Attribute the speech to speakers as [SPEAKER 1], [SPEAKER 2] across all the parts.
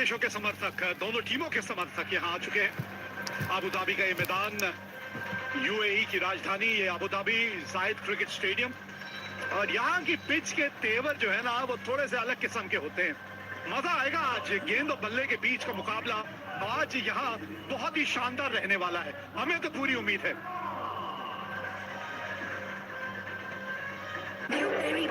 [SPEAKER 1] देशों के समर्थक, दोनों टीमों के समर्थक यहाँ आ चुके हैं। अबू धाबी का ये मैदान, यूएई की राजधानी ये अबू धाबी जायद क्रिकेट स्टेडियम, और यहाँ की पिच के तेवर जो है ना वो थोड़े से अलग किस्म के होते हैं। मजा आएगा आज, गेंद और बल्ले के बीच का मुकाबला आज यहाँ बहुत ही शानदार रहने वाला है, हमें तो पूरी उम्मीद है।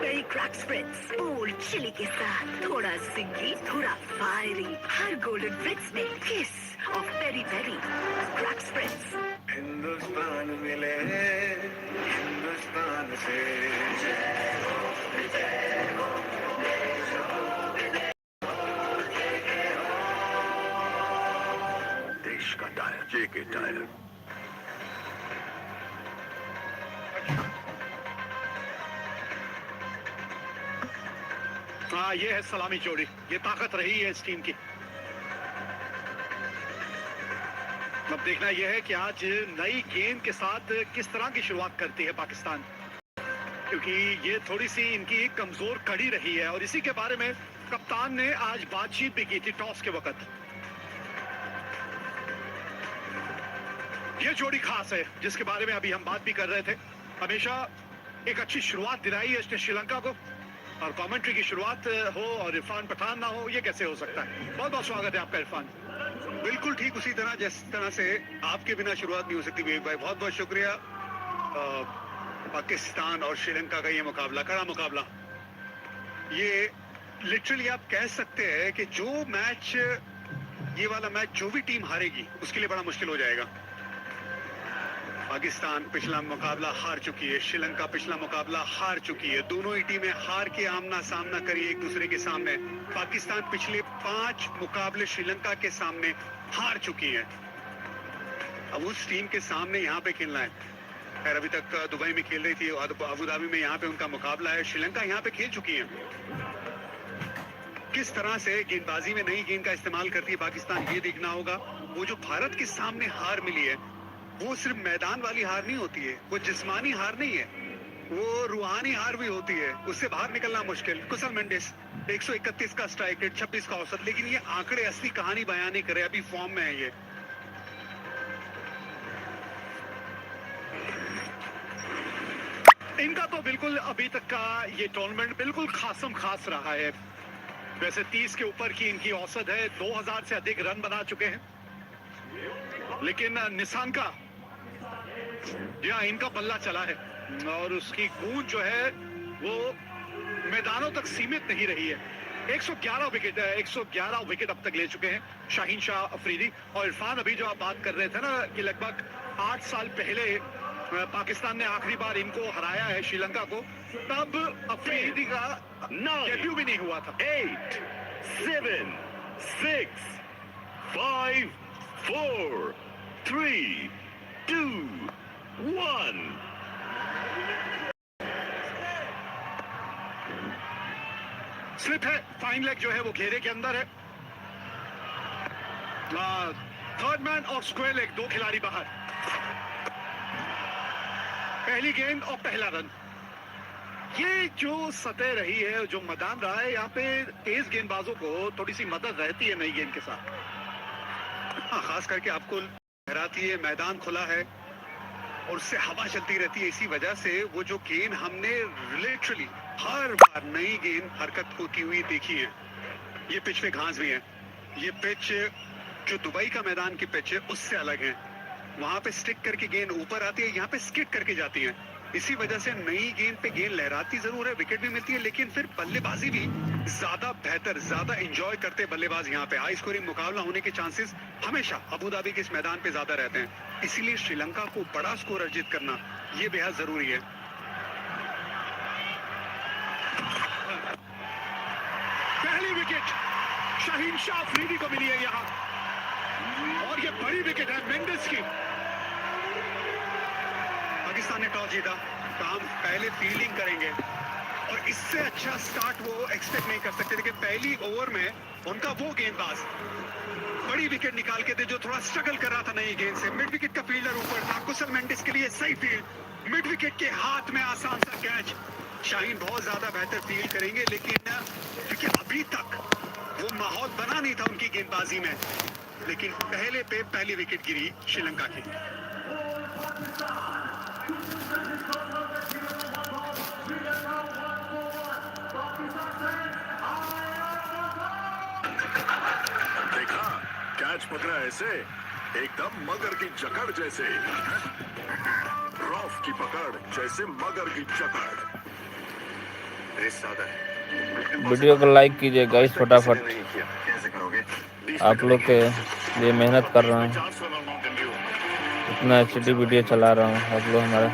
[SPEAKER 2] Peri crack spreads, bold chilli के साथ, थोड़ा जिंगी, थोड़ा फायरी, हर गोल्डन ब्रिक्स में किस of peri peri crack spreads.
[SPEAKER 3] Hindustan मिले हिंदुस्तान से, देश का टायर जेके टायर।
[SPEAKER 1] हाँ, ये है सलामी जोड़ी, ये ताकत रही है इस टीम की। अब देखना यह है कि आज नई गेंद के साथ किस तरह की शुरुआत करती है पाकिस्तान, क्योंकि ये थोड़ी सी इनकी कमजोर कड़ी रही है और इसी के बारे में कप्तान ने आज बातचीत भी की थी टॉस के वक्त। ये जोड़ी खास है जिसके बारे में अभी हम बात भी कर रहे थे। हमेशा एक अच्छी शुरुआत दिलाई है इसने श्रीलंका को, और कमेंट्री की शुरुआत हो और इरफान पठान ना हो, ये कैसे हो सकता है। बहुत बहुत स्वागत है आपका इरफान।
[SPEAKER 4] बिल्कुल ठीक उसी तरह जिस तरह से आपके बिना शुरुआत नहीं हो सकती विवेक भाई, बहुत बहुत शुक्रिया। पाकिस्तान और श्रीलंका का ये मुकाबला, कड़ा मुकाबला, ये लिटरली आप कह सकते हैं कि जो मैच, ये वाला मैच जो भी टीम हारेगी उसके लिए बड़ा मुश्किल हो जाएगा। पाकिस्तान पिछला मुकाबला हार चुकी है, श्रीलंका पिछला मुकाबला हार चुकी है, दोनों ही टीमें हार के आमना सामना करी एक दूसरे के सामने। पाकिस्तान पिछले 5 मुकाबले श्रीलंका के सामने हार चुकी है। अब उस टीम के सामने यहाँ पे खेलना है। खैर अभी तक दुबई में खेल रही थी, अबू धाबी में यहाँ पे उनका मुकाबला है। श्रीलंका यहाँ पे खेल चुकी है। किस तरह से गेंदबाजी में नई गेंद का इस्तेमाल करती है पाकिस्तान, ये देखना होगा। वो जो भारत के सामने हार मिली है वो सिर्फ मैदान वाली हार नहीं होती है, वो जिस्मानी हार नहीं है, वो रूहानी हार भी होती है। उससे बाहर निकलना मुश्किल। कुशल मेंडिस 131 का स्ट्राइक रेट, 26 का औसत, लेकिन ये आंकड़े असली कहानी बयान नहीं करे, अभी फॉर्म में है ये।
[SPEAKER 1] इनका तो बिल्कुल अभी तक का ये टूर्नामेंट बिल्कुल खासम खास रहा है। वैसे 30 के ऊपर की इनकी औसत है, 2000 से अधिक रन बना चुके हैं, लेकिन निशांका या इनका बल्ला चला है और उसकी गूंज जो है वो मैदानों तक सीमित नहीं रही है। 111 विकेट है, 111 विकेट अब तक ले चुके हैं शाहीन अफरीदी। और इरफान अभी जो आप बात कर रहे थे ना कि लगभग 8 साल पहले पाकिस्तान ने आखिरी बार इनको हराया है श्रीलंका को, तब अफरीदी का डेब्यू भी नहीं हुआ था।
[SPEAKER 3] 8 7 6 5 4 3 2 1।
[SPEAKER 1] स्लिप है, फाइन लेग जो है वो घेरे के अंदर है। थर्ड मैन और स्क्वायर लेग, 2 खिलाड़ी बाहर। पहली गेंद और पहला रन। ये जो सतह रही है, जो मैदान रहा है, यहाँ पे तेज गेंदबाजों को थोड़ी सी मदद रहती है नई गेंद के साथ।
[SPEAKER 4] हाँ, खास करके आपको लहराती है, मैदान खुला है और उससे हवा चलती रहती है। इसी वजह से वो जो गेंद हमने लिटरली हर बार नई गेंद हरकत होती हुई देखी है। ये पिच पे घास भी है। ये पिच जो दुबई का मैदान की पिच है उससे अलग है। वहां पे स्टिक करके गेंद ऊपर आती है, यहाँ पे स्किड करके जाती है। इसी वजह से नई गेंद पे गेंद लहराती जरूर है, विकेट भी मिलती है, लेकिन फिर बल्लेबाजी भी ज्यादा बेहतर, ज्यादा एंजॉय करते बल्लेबाज यहाँ पे। हाई स्कोरिंग मुकाबला होने के चांसेस हमेशा अबू धाबी के इस मैदान पे ज्यादा रहते हैं। इसीलिए श्रीलंका को बड़ा स्कोर अर्जित करना ये बेहद जरूरी है।
[SPEAKER 1] पहली विकेट शाहीन अफरीदी को मिली है यहाँ, और ये बड़ी विकेट है मेंडेस की।
[SPEAKER 4] पाकिस्तान ने टॉस जीता, तो हम पहले फील्डिंग करेंगे और इससे अच्छा स्टार्ट वो एक्सपेक्ट नहीं कर सकते थे कि पहली ओवर में उनका वो गेंदबाज बड़ी विकेट निकाल के दे जो थोड़ा स्ट्रगल कर रहा था नई गेंद से। मिड विकेट का फील्डर ऊपर था, कुशल मेंडिस के लिए सही फील्ड, मिड विकेट के हाथ में आसान सा कैच। शाहीन बहुत ज्यादा बेहतर फील करेंगे, लेकिन क्योंकि अभी तक वो माहौल बना नहीं था उनकी गेंदबाजी में, लेकिन पहले पे पहली विकेट गिरी श्रीलंका की।
[SPEAKER 3] देखा, कैच पकड़ा ऐसे एकदम मगर की जकड़ जैसे, रॉफ की पकड़ जैसे मगर की जकड़। सादा है।
[SPEAKER 5] वीडियो को लाइक कीजिए गाइस फटाफट,
[SPEAKER 3] कैसे करोगे?
[SPEAKER 5] आप लोग के लिए मेहनत कर रहा हूँ, इतना HD वीडियो चला रहा हूँ। आप लोग हमारे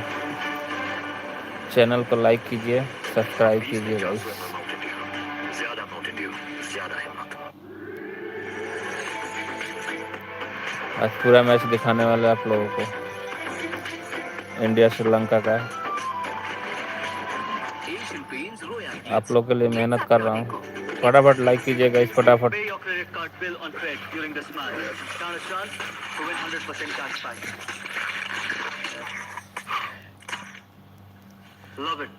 [SPEAKER 5] चैनल को लाइक कीजिए, सब्सक्राइब कीजिए गाइस।
[SPEAKER 3] ज्यादा माउंटेन ड्यू, ज्यादा हिम्मत।
[SPEAKER 5] आज पूरा मैच दिखाने वाले आप लोगों को, इंडिया श्रीलंका का। आप लोग के लिए मेहनत कर रहा हूँ, फटाफट लाइक कीजिए गाइस फटाफट।
[SPEAKER 3] Love it.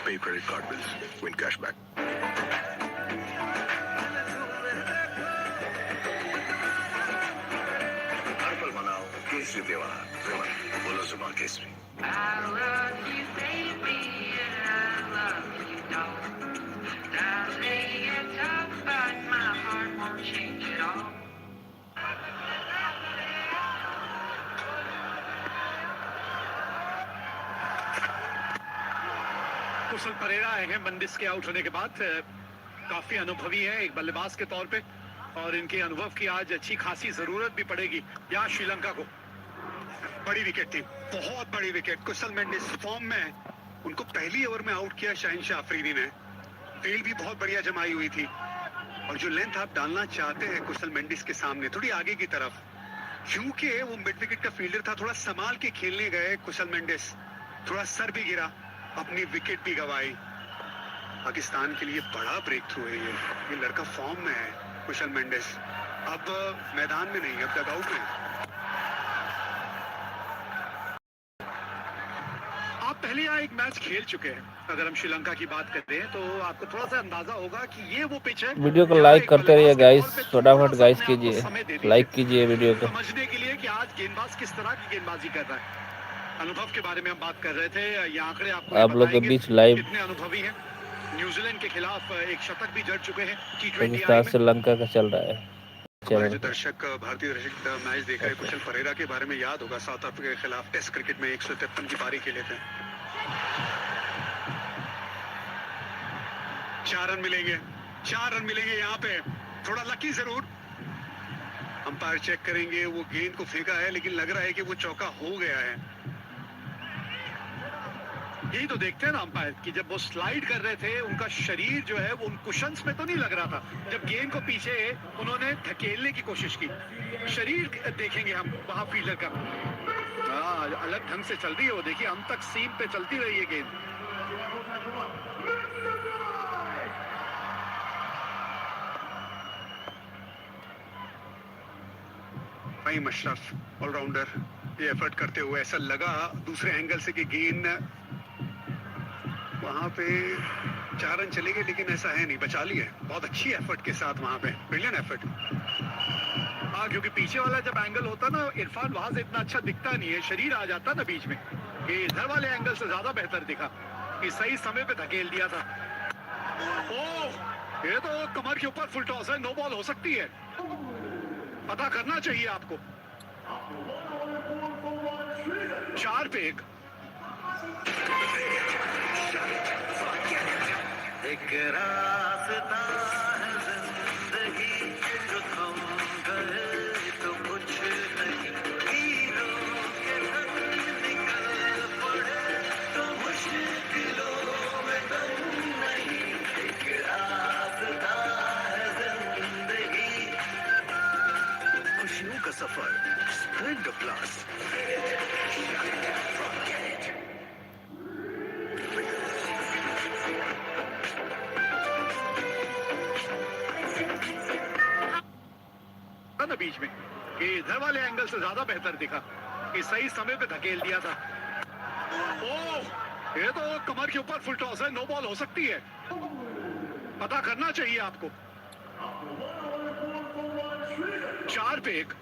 [SPEAKER 3] Pay credit card bills, win cash back. हर पल मनाओ केसरी त्योहार, बोलो जुबान Kesari.
[SPEAKER 6] I love you, baby, and I love you, dog. Times may get tough, but my heart won't change at all.
[SPEAKER 1] कुशल परेरा आए हैं मेंडिस के आउट होने के बाद। काफी अनुभवी है एक बल्लेबाज के तौर पे, और इनके अनुभव की आज अच्छी खासी जरूरत भी पड़ेगी यहाँ श्रीलंका को।
[SPEAKER 4] बड़ी विकेट थी, बहुत बड़ी विकेट। कुशल मेंडिस फॉर्म में, उनको पहली ओवर में आउट किया शाहीन अफरीदी ने। फील्ड भी बहुत बढ़िया जमाई हुई थी, और जो लेंथ आप डालना चाहते हैं कुशल मेंडिस के सामने, थोड़ी आगे की तरफ, क्योंकि वो मिड विकेट का फील्डर था, थोड़ा संभाल के खेलने गए कुशल मेंडिस, थोड़ा सर भी गिरा, अपनी विकेट भी गंवाई। पाकिस्तान के लिए बड़ा ब्रेक थ्रू है ये लड़का फॉर्म में है कुशल मेंडिस। अब मैदान में नहीं, अब डगआउट में।
[SPEAKER 1] आप पहले यहाँ एक मैच खेल चुके हैं, अगर हम श्रीलंका की बात करते हैं तो आपको थोड़ा सा अंदाजा होगा कि ये वो पिच है।
[SPEAKER 5] वीडियो को लाइक करते रहिए गाइस, फटाफट गाइस कीजिए, लाइक कीजिए वीडियो को।
[SPEAKER 1] समझने के लिए कि आज गेंदबाज किस तरह की गेंदबाजी कर रहा है। अनुभव के बारे में हम बात कर रहे थे, ये आंकड़े आपको
[SPEAKER 5] आप लोग के बीच लाइव
[SPEAKER 1] कितने अनुभवी हैं। न्यूजीलैंड के खिलाफ एक शतक भी जड़ चुके हैं
[SPEAKER 5] पाकिस्तान श्रीलंका का चल रहा है।
[SPEAKER 4] हमारे जो दर्शक, भारतीय दर्शक मैच देख रहे हैं, कुशल परेरा के बारे में याद होगा, साउथ अफ्रीका के खिलाफ टेस्ट क्रिकेट में 153 की पारी खेले थे। 4 रन मिलेंगे, 4 रन मिलेंगे यहाँ पे। थोड़ा लकी जरूर, अंपायर चेक करेंगे, वो गेंद को फेंका है, लेकिन लग रहा है कि वो चौका हो गया है।
[SPEAKER 1] यही तो देखते हैं ना अंपायर कि जब वो स्लाइड कर रहे थे, उनका शरीर जो है वो उन कुशन्स में तो नहीं लग रहा था। जब गेंद को पीछे उन्होंने धकेलने की कोशिश की, शरीर देखेंगे हम वहां फील्डर का। अलग ढंग से चल रही है वो, देखिए हम तक सीम पे चलती रही है गेंद।
[SPEAKER 4] भाई मशरफ ऑलराउंडर ये एफर्ट करते हुए, ऐसा लगा दूसरे एंगल से कि गेंद वहां पे 4 रन चलेंगे, लेकिन ऐसा है नहीं, बचा लिया। बहुत अच्छी एफर्ट के साथ वहां पे, ब्रिलियंट एफर्ट।
[SPEAKER 1] हाँ, क्योंकि पीछे वाला जब एंगल होता ना इरफान, वहां से इतना अच्छा दिखता नहीं है, शरीर आ जाता ना बीच में। ये इधर वाले एंगल से ज्यादा बेहतर दिखा कि सही समय पे धकेल दिया था। ओह, ये तो कमर के ऊपर फुल टॉस है, नो बॉल हो सकती है, पता करना चाहिए आपको। 4 पे 1।
[SPEAKER 6] एक रास्ता है जिंदगी जो थम गए तो कुछ नहीं, हीरों के धन निकल पड़े तो मुश्किलों में दम नहीं। एक रास्ता है जिंदगी,
[SPEAKER 3] खुशियों का सफर, स्प्लेंडर प्लस।
[SPEAKER 1] ना बीच में, ये इधर वाले एंगल से ज्यादा बेहतर दिखा कि सही समय पे धकेल दिया था। ओह, ये तो कमर के ऊपर फुल टॉस है, नो बॉल हो सकती है। पता करना चाहिए आपको। 4 पे 1।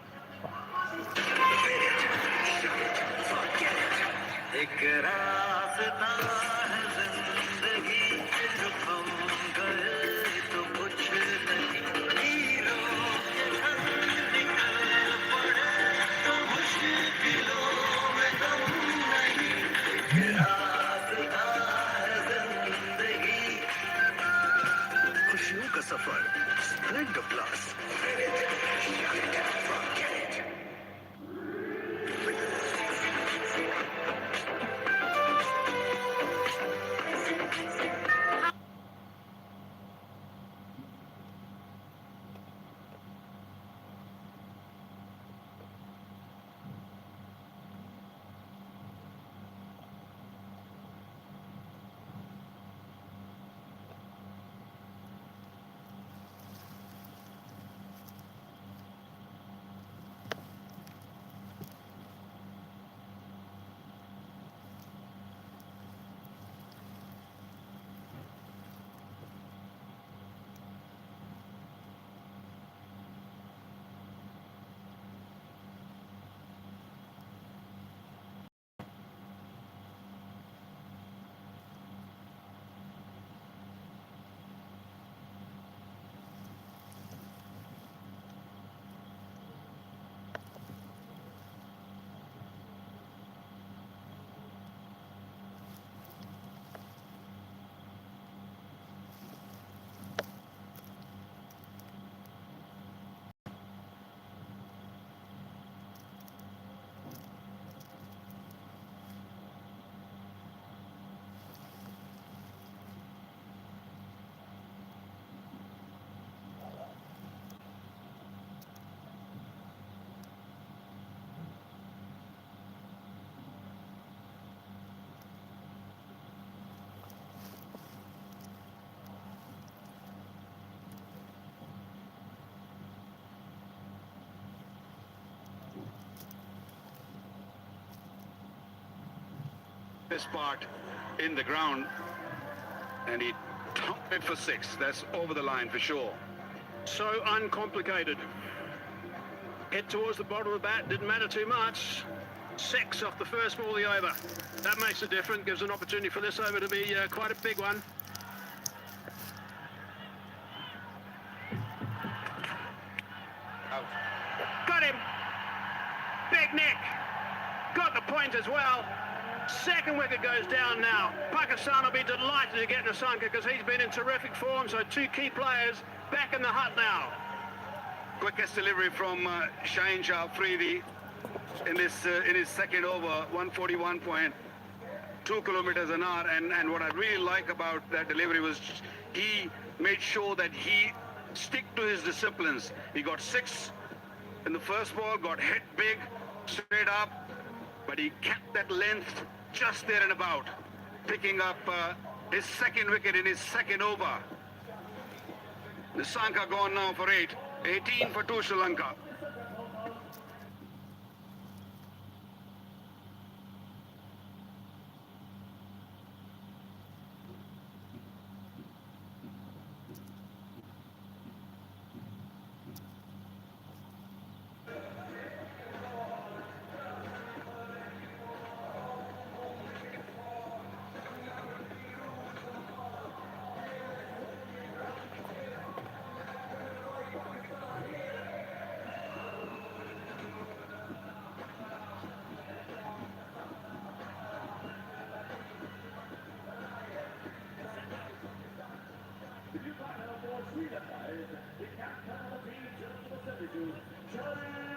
[SPEAKER 7] एक रास्ता है जिंदगी जो हम गए तो कुछ नहीं हीरो के संग निकल पड़े तो मुश्किलों में गम नहीं एक रास्ता है जिंदगी
[SPEAKER 3] खुशियों का सफर Splendor Plus.
[SPEAKER 4] This part in the ground, and he topped it for 6. That's over the line for sure.
[SPEAKER 8] So uncomplicated. Head towards the bottom of the bat, didn't matter too much. 6 off the first ball of the over. That makes a difference, gives an opportunity for this over to be quite a big one.
[SPEAKER 4] Out.
[SPEAKER 8] Got him! Big Nick! Got the point as well. Second wicket goes down now. Pakistan will be delighted to get Nissanka because he's been in terrific form, so 2 key players back in the hut now.
[SPEAKER 4] Quickest delivery from Shaheen Afridi in his second over, 141.2 kilometers an hour. And what I really like about that delivery was he made sure that he stick to his disciplines. He got 6 in the first ball, got hit big, straight up, but he kept that length just there and about, picking up his second wicket in his second over. Nissanka gone now for 8. 18 for 2 Sri Lanka.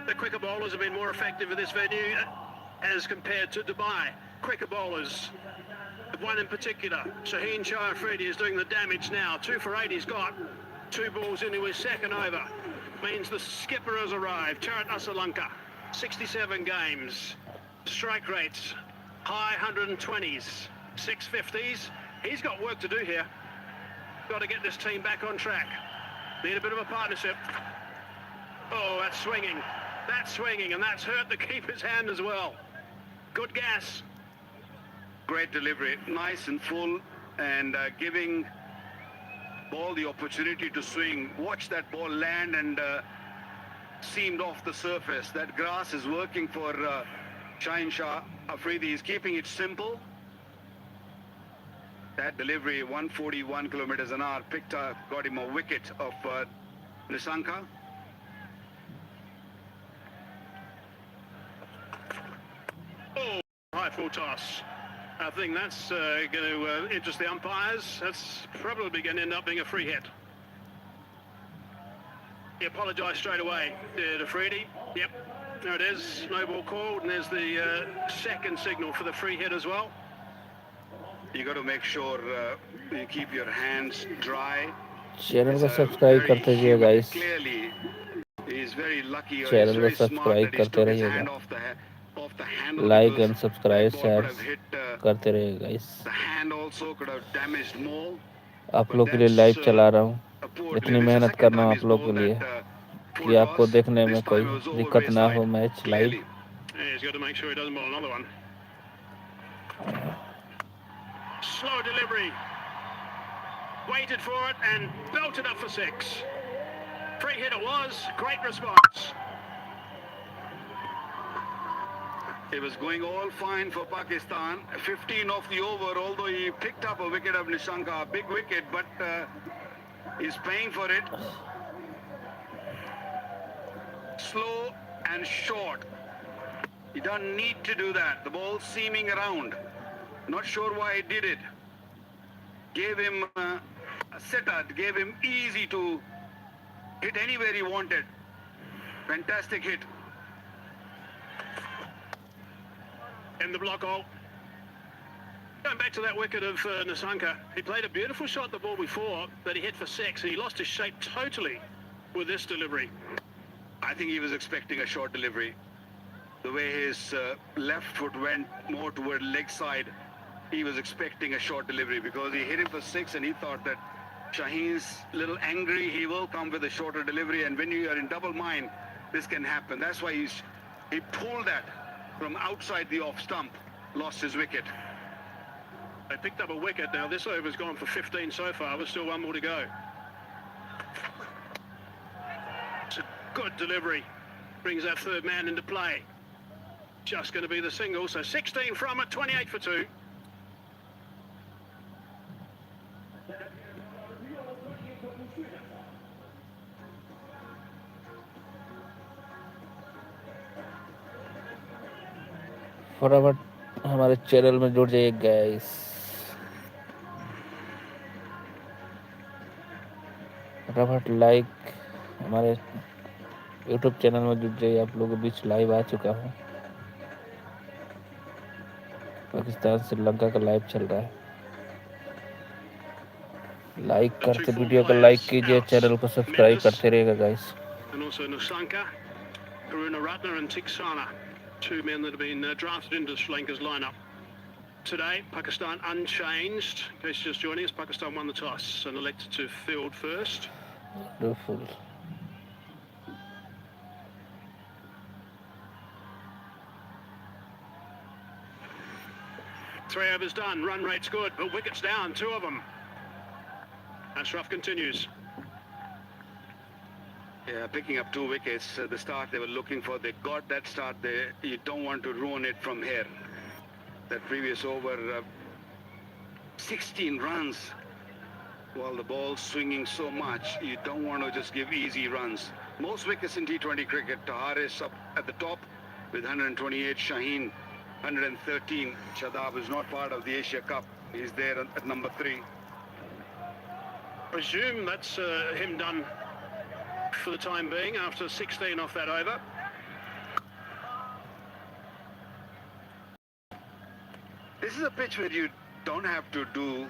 [SPEAKER 8] The quicker bowlers have been more effective in this venue as compared to Dubai. Quicker bowlers, one in particular, Shaheen Afridi, is doing the damage now. 2 for 8 he's got. 2 balls into his second over. Means the skipper has arrived. Charat Sri Lanka, 67 games. Strike rates, high 120s, 650s. He's got work to do here. Got to get this team back on track. Need a bit of a partnership. Oh, that's swinging. That's swinging, and that's hurt the keeper's hand as well. Good gas.
[SPEAKER 4] Great delivery, nice and full, and giving ball the opportunity to swing. Watch that ball land and seamed off the surface. That grass is working for Shaheen Afridi. He's keeping it simple. That delivery, 141 kilometers an hour, got him a wicket of Nissanka.
[SPEAKER 8] Oh, high full toss. I think that's going to interest the umpires. That's probably going to end up being a free hit. He apologised straight away to Afridi. Yep, there it is. No ball called, and there's the second signal for the free hit as well.
[SPEAKER 4] You got to make sure you keep your hands dry.
[SPEAKER 5] Channel को subscribe करते रहिए guys.
[SPEAKER 4] Clearly, he's very lucky.
[SPEAKER 5] Channel को subscribe करते रहिएगा. Like and subscribe share करते रहिए guys. आप लोग के लिए लाइव चला रहा हूँ. इतनी मेहनत कर रहा हूँ आप लोग के लिए कि आपको देखने में कोई दिक्कत ना हो match live.
[SPEAKER 8] Slow delivery. Waited for it and belted up for 6. Free hit it was. Great response.
[SPEAKER 4] It was going all fine for Pakistan. 15 off the over, although he picked up a wicket of Nissanka, a big wicket, but he's paying for it. Slow and short. He doesn't need to do that. The ball seaming around. Not sure why he did it. Gave him a sitter, gave him easy to hit anywhere he wanted. Fantastic hit.
[SPEAKER 8] In the block hole. Going back to that wicket of Nissanka, he played a beautiful shot the ball before that he hit for 6, and he lost his shape totally with this delivery.
[SPEAKER 4] I think he was expecting a short delivery. The way his left foot went more toward leg side, he was expecting a short delivery because he hit him for 6 and he thought that Shaheen's little angry, he will come with a shorter delivery, and when you are in double mind, this can happen. That's why he pulled that from outside the off stump, lost his wicket.
[SPEAKER 8] They picked up a wicket. Now this over's gone for 15 so far. There's still one more to go. It's a good delivery. Brings that third man into play. Just going to be the single. So 16 from it, 28 for 2.
[SPEAKER 5] फटाफट हमारे channel में जुड़ जाइए guys. फटाफट like हमारे YouTube channel में जुड़ जाइए. आप लोगों के बीच लाइव आ चुका हूँ. पाकिस्तान श्रीलंका का लाइव चल रहा है. लाइक करते वीडियो को लाइक कीजिए, चैनल को सब्सक्राइब करते रहिएगा guys.
[SPEAKER 8] Two men that have been drafted into Sri Lanka's lineup. Today, Pakistan unchanged. In case you're just joining us, Pakistan won the toss and elected to field first.
[SPEAKER 5] Wonderful.
[SPEAKER 8] Three overs done. Run rate's good, but wickets down. 2 of them. Ashraf continues.
[SPEAKER 4] Yeah, picking up 2 wickets. The start they were looking for, they got that start. You don't want to ruin it from here. That previous over, 16 runs. While the ball's swinging so much, you don't want to just give easy runs. Most wickets in T20 cricket. Haris up at the top with 128. Shaheen 113. Saddam is not part of the Asia Cup. He's there at number 3.
[SPEAKER 8] Presume that's him done for the time being after 16 off that over.
[SPEAKER 4] This is a pitch where you don't have to do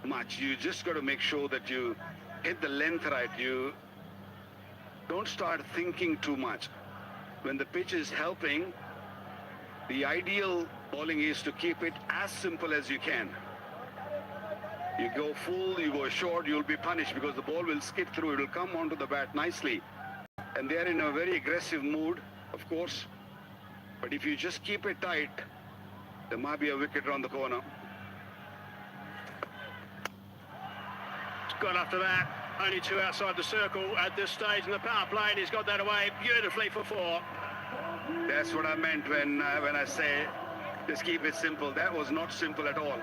[SPEAKER 4] much. You just got to make sure that you hit the length right. You don't start thinking too much. When the pitch is helping, the ideal bowling is to keep it as simple as you can. You go full, you go short, you'll be punished because the ball will skip through. It will come onto the bat nicely. And they are in a very aggressive mood, of course. But if you just keep it tight, there might be a wicket around the corner.
[SPEAKER 8] got after that. Only 2 outside the circle at this stage in the power play, and he's got that away beautifully for 4.
[SPEAKER 4] That's what I meant when I say just keep it simple. That was not simple at all.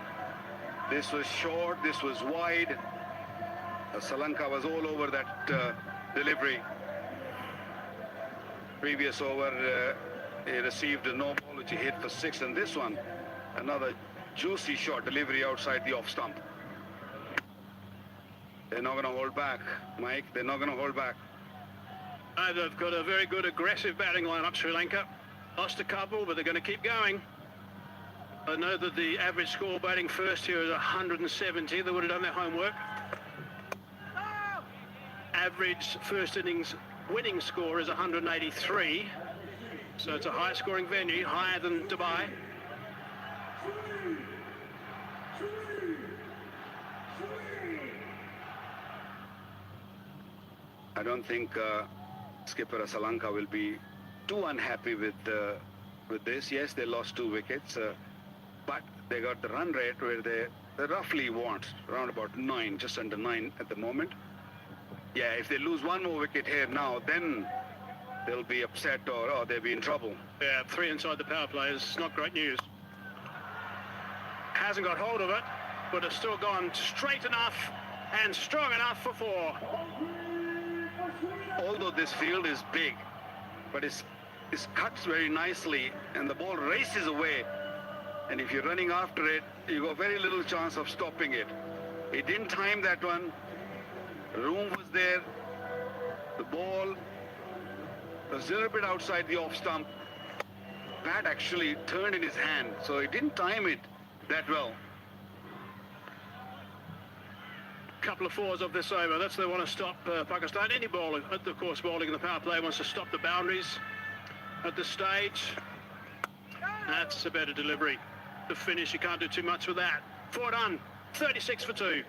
[SPEAKER 4] This was short, this was wide. Sri Lanka was all over that delivery. Previous over, he received a no ball which he hit for 6, and this one, another juicy short delivery outside the off stump. They're not going to hold back, Mike. They're not going to hold back.
[SPEAKER 8] They've got a very good aggressive batting lineup, Sri Lanka. Lost a couple, but they're going to keep going. I know that the average score batting first here is 170. They would have done their homework. Average first innings winning score is 183. So it's a high scoring venue, higher than Dubai.
[SPEAKER 4] I don't think skipper Sri Lanka will be too unhappy with this. Yes, they lost 2 wickets, but they got the run rate where they roughly want around about 9, just under 9 at the moment. Yeah, if they lose 1 more wicket here now, then they'll be upset or they'll be in trouble.
[SPEAKER 8] Yeah, 3 inside the power play is not great news. Hasn't got hold of it, but it's still gone straight enough and strong enough for 4.
[SPEAKER 4] Although this field is big, but it cuts very nicely and the ball races away. And if you're running after it, you got very little chance of stopping it. He didn't time that one. Room was there. The ball was a little bit outside the off stump. Bat actually turned in his hand, so he didn't time it that well.
[SPEAKER 8] Couple of 4s of this over. That's they want to stop Pakistan. Any bowler, of course, bowling in the power play wants to stop the boundaries at this stage. That's a better delivery. The finish, you can't do too much with that. 4 done. 36 for 2.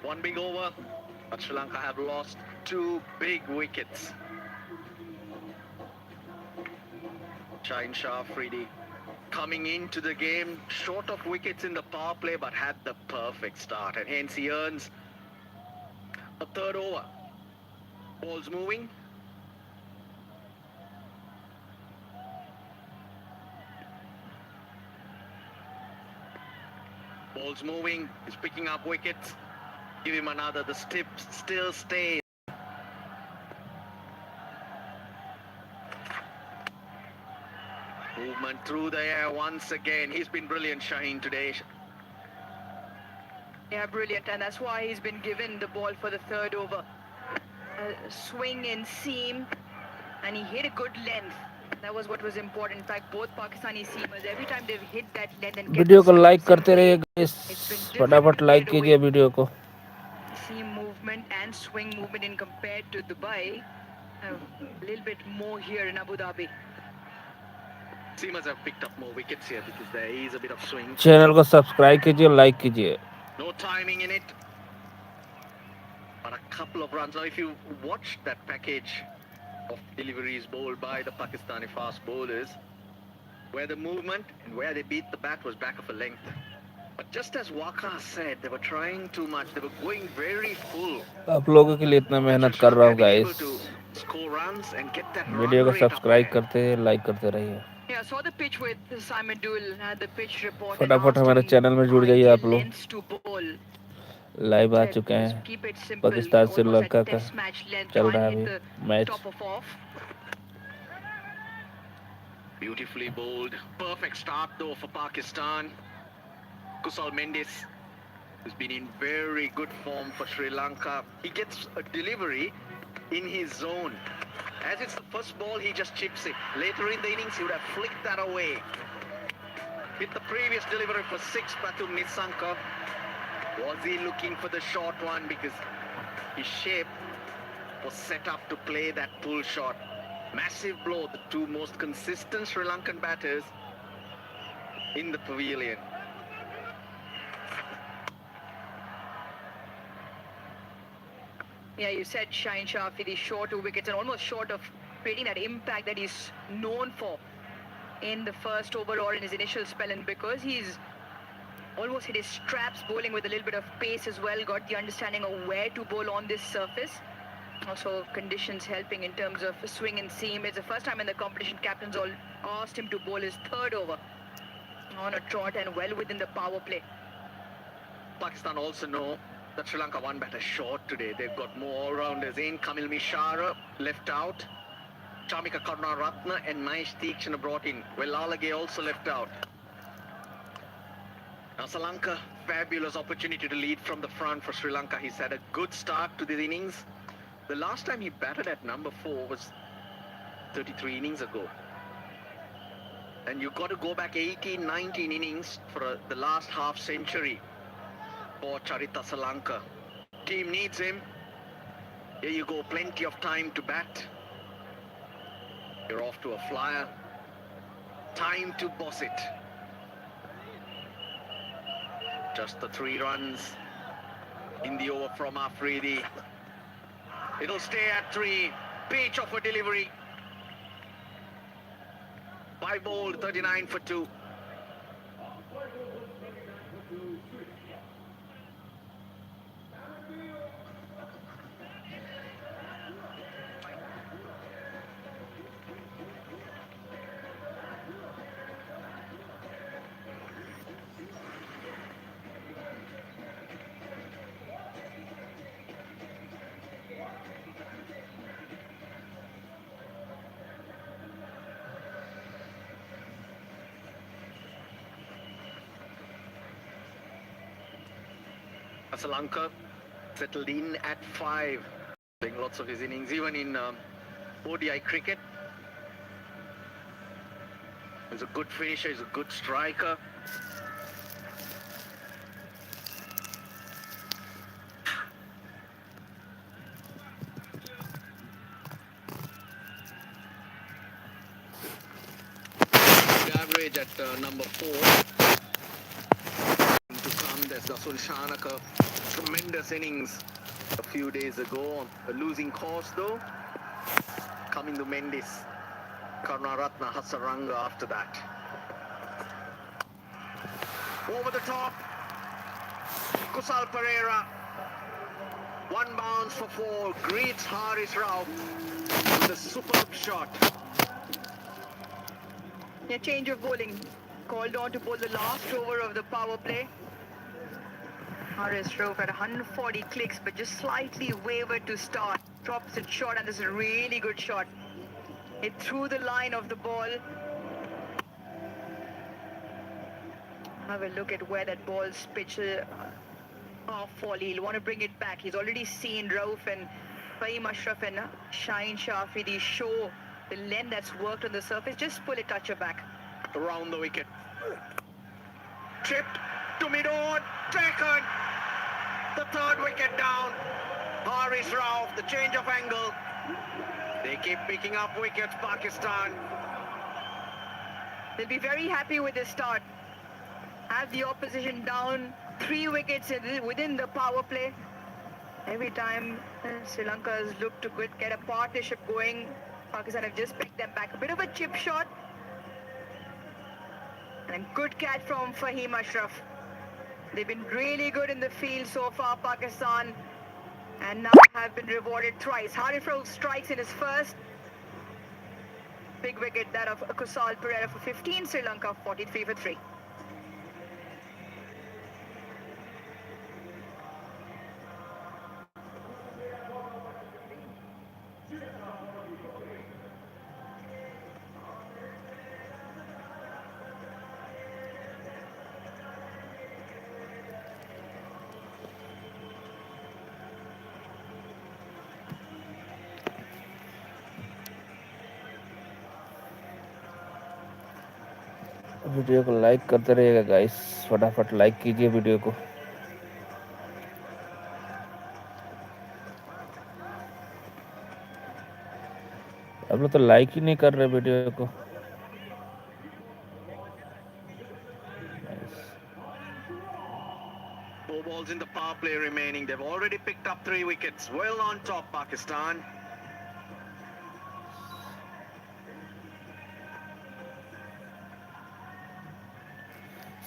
[SPEAKER 9] One big over, but Sri Lanka have lost 2 big wickets. Shaheen Afridi coming into the game short of wickets in the power play, but had the perfect start, and hence he earns a 3rd over. Ball's moving. Ball's moving. He's picking up wickets. Give him another. The stip still stays. Movement through the air once again. He's been brilliant, Shaheen, today.
[SPEAKER 10] Yeah, brilliant, and that's why he's been given the ball for the 3rd over. Swing and seam, and he hit a good length. That was what was important. In fact, both Pakistani seamers, every time they've hit that length and
[SPEAKER 5] video को like करते रहिए guys, फटाफट like कीजिए video को.
[SPEAKER 10] Seam movement and swing movement in compared to Dubai, a little bit more here in Abu Dhabi.
[SPEAKER 9] Seamers have picked up more wickets here because there is a bit of swing.
[SPEAKER 5] Channel को subscribe कीजिए, like कीजिए.
[SPEAKER 9] No timing in it, but a couple of runs. Now, if you watch that package of deliveries bowled by the Pakistani fast bowlers, where the movement and where they beat the bat was back of a length. But just as Waka said, they were trying too much. They were going very full.
[SPEAKER 5] आप लोगों के लिए इतना मेहनत कर रहा हूँ guys.
[SPEAKER 9] Score runs and get that
[SPEAKER 5] video को
[SPEAKER 9] run rate up
[SPEAKER 5] subscribe
[SPEAKER 9] there.
[SPEAKER 5] करते हैं, लाइक करते रहिए.
[SPEAKER 10] Yeah, saw the pitch with Simon Dewell, had the pitch report.
[SPEAKER 5] फटाफट हमारे चैनल में जुड़ जाइए आप लोग. लाइव आ चुके हैं. पाकिस्तान श्रीलंका का चल रहा है अभी match.
[SPEAKER 9] Beautifully bowled. Perfect start though for Pakistan. Mendes, who's been in very good form for Sri Lanka. He gets a delivery in his zone. As it's the first ball, he just chips it. Later in the innings, he would have flicked that away. Hit the previous delivery for 6, Patum Nisanka. Was he looking for the short one? Because his shape was set up to play that pull shot. Massive blow, the two most consistent Sri Lankan batters in the pavilion.
[SPEAKER 10] Yeah, you said Shaheen Afridi short 2 wickets and almost short of creating that impact that he's known for in the first over or in his initial spell, and because he's almost hit his straps bowling with a little bit of pace as well, got the understanding of where to bowl on this surface. Also conditions helping in terms of swing and seam. It's the first time in the competition captains all asked him to bowl his third over on a trot and well within the power play.
[SPEAKER 9] Pakistan also know that Sri Lanka one batter short today. They've got more all-rounders in. Kamil Mishara left out. Chamika Karunaratne and Nish Theekshana brought in. Wellalage also left out. Now Sri Lanka, fabulous opportunity to lead from the front for Sri Lanka. He's had a good start to this innings. The last time he batted at number 4 was 33 innings ago. And you've got to go back 18, 19 innings for the last half century for Charita Sri Lanka. Team needs him. Here you go, plenty of time to bat. You're off to a flyer. Time to boss it. Just the 3 runs in the over from Afridi. It'll stay at 3. Pitch of a delivery. By bowled 39 for 2. Sri Lanka settled in at 5, playing lots of his innings, even in ODI cricket. He's a good finisher, he's a good striker. Average at number 4. To come, there's Dasun Shanaka. Tremendous innings a few days ago. A losing course though. Coming to Mendes. Karunaratne Hasaranga after that. Over the top. Kusal Pereira. 1 bounce for 4. Greets Haris Rao with a superb shot.
[SPEAKER 10] A change of bowling. Called on to bowl the last over of the power play. Haris Rao had 140 clicks, but just slightly wavered to start. Drops it short, and this is a really good shot. It threw the line of the ball. Have a look at where that ball's pitch off volley. He'll want to bring it back. He's already seen Rauf and Fahim Ashraf and Shaheen Afridi show the length that's worked on the surface. Just pull a toucher back.
[SPEAKER 9] Around the wicket. Chipped to mid-on. Taken. The 3rd wicket down. Haris Rauf, the change of angle. They keep picking up wickets, Pakistan.
[SPEAKER 10] They'll be very happy with this start. Have the opposition down 3 wickets within the power play. Every time Sri Lanka has looked to get a partnership going, Pakistan have just picked them back. A bit of a chip shot. And a good catch from Fahim Ashraf. They've been really good in the field so far, Pakistan, and now have been rewarded thrice. Haris Rauf strikes in his first big wicket, that of Kusal Pereira for 15, Sri Lanka 43 for 3.
[SPEAKER 5] Video को like करते रहिएगा guys, फटाफट like कीजिए video को। आप लोग तो like he नहीं कर रहे वीडियो को।
[SPEAKER 9] Four balls in the power play remaining. They've already picked up 3 wickets. Well on top, Pakistan.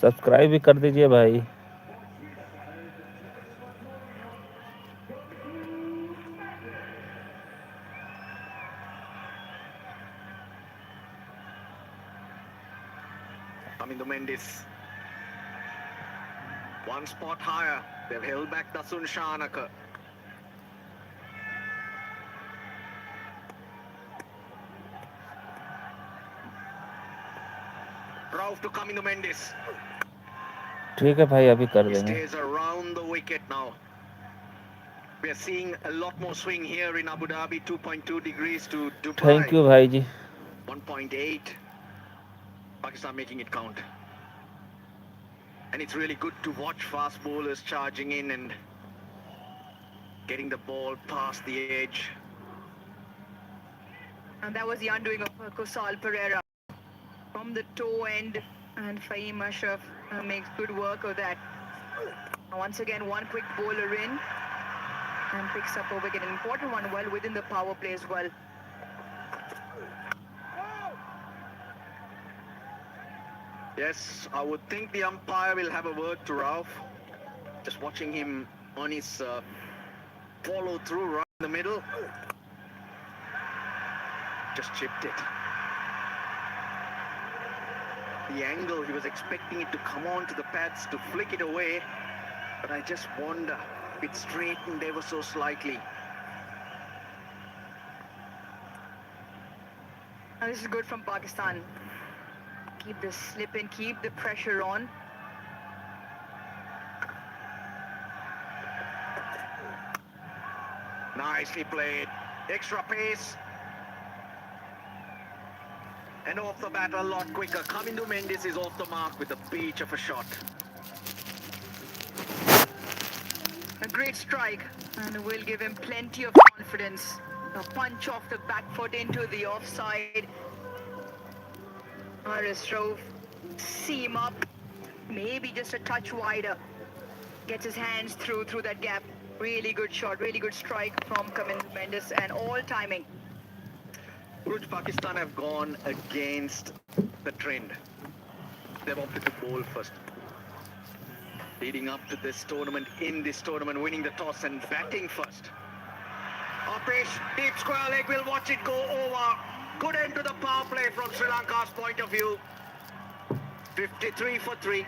[SPEAKER 5] Subscribe भी कर दीजिए भाई।
[SPEAKER 9] Coming to Mendes. One spot higher. They've held back Dasun Shanaka. Rauf to Coming to Mendes.
[SPEAKER 5] ठीक है भाई, अभी कर
[SPEAKER 9] He
[SPEAKER 5] देंगे।
[SPEAKER 9] stays around the wicket now. We are seeing a lot more swing here in Abu Dhabi. 2.2 degrees to Dubai.
[SPEAKER 5] Thank you भाई जी।
[SPEAKER 9] 1.8. Pakistan making it count. And it's really good to watch fast bowlers charging in and getting the ball past the edge.
[SPEAKER 10] And that was the undoing of Kusal Pereira from the toe end, and Fahim Ashraf makes good work of that. Once again, one quick bowler in and picks up a wicket, an important one, well within the power play as well.
[SPEAKER 9] Yes, I would think the umpire will have a word to Rauf. Just watching him on his follow through right in the middle. Just chipped it. The angle, he was expecting it to come on to the pads to flick it away, but I just wonder if it straightened ever so slightly.
[SPEAKER 10] And this is good from Pakistan. Keep the slip in, keep the pressure on.
[SPEAKER 9] Nicely played. Extra pace. And off the bat a lot quicker. Coming to Mendes is off the mark with a beach of a shot.
[SPEAKER 10] A great strike, and will give him plenty of confidence. A punch off the back foot into the offside. Haris Rauf, seam up, maybe just a touch wider. Gets his hands through that gap. Really good shot, really good strike from Mendes, and all timing.
[SPEAKER 9] Uruj, Pakistan have gone against the trend. They've opted to bowl first. Leading up to this tournament, winning the toss and batting first. Opesh, deep square leg, we'll watch it go over. Good end to the power play from Sri Lanka's point of view. 53 for 3.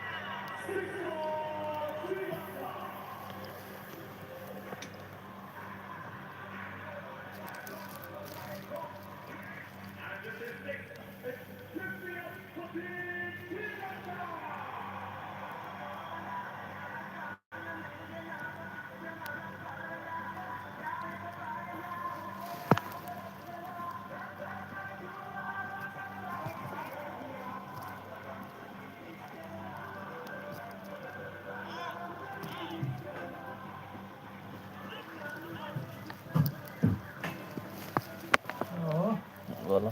[SPEAKER 5] बोलो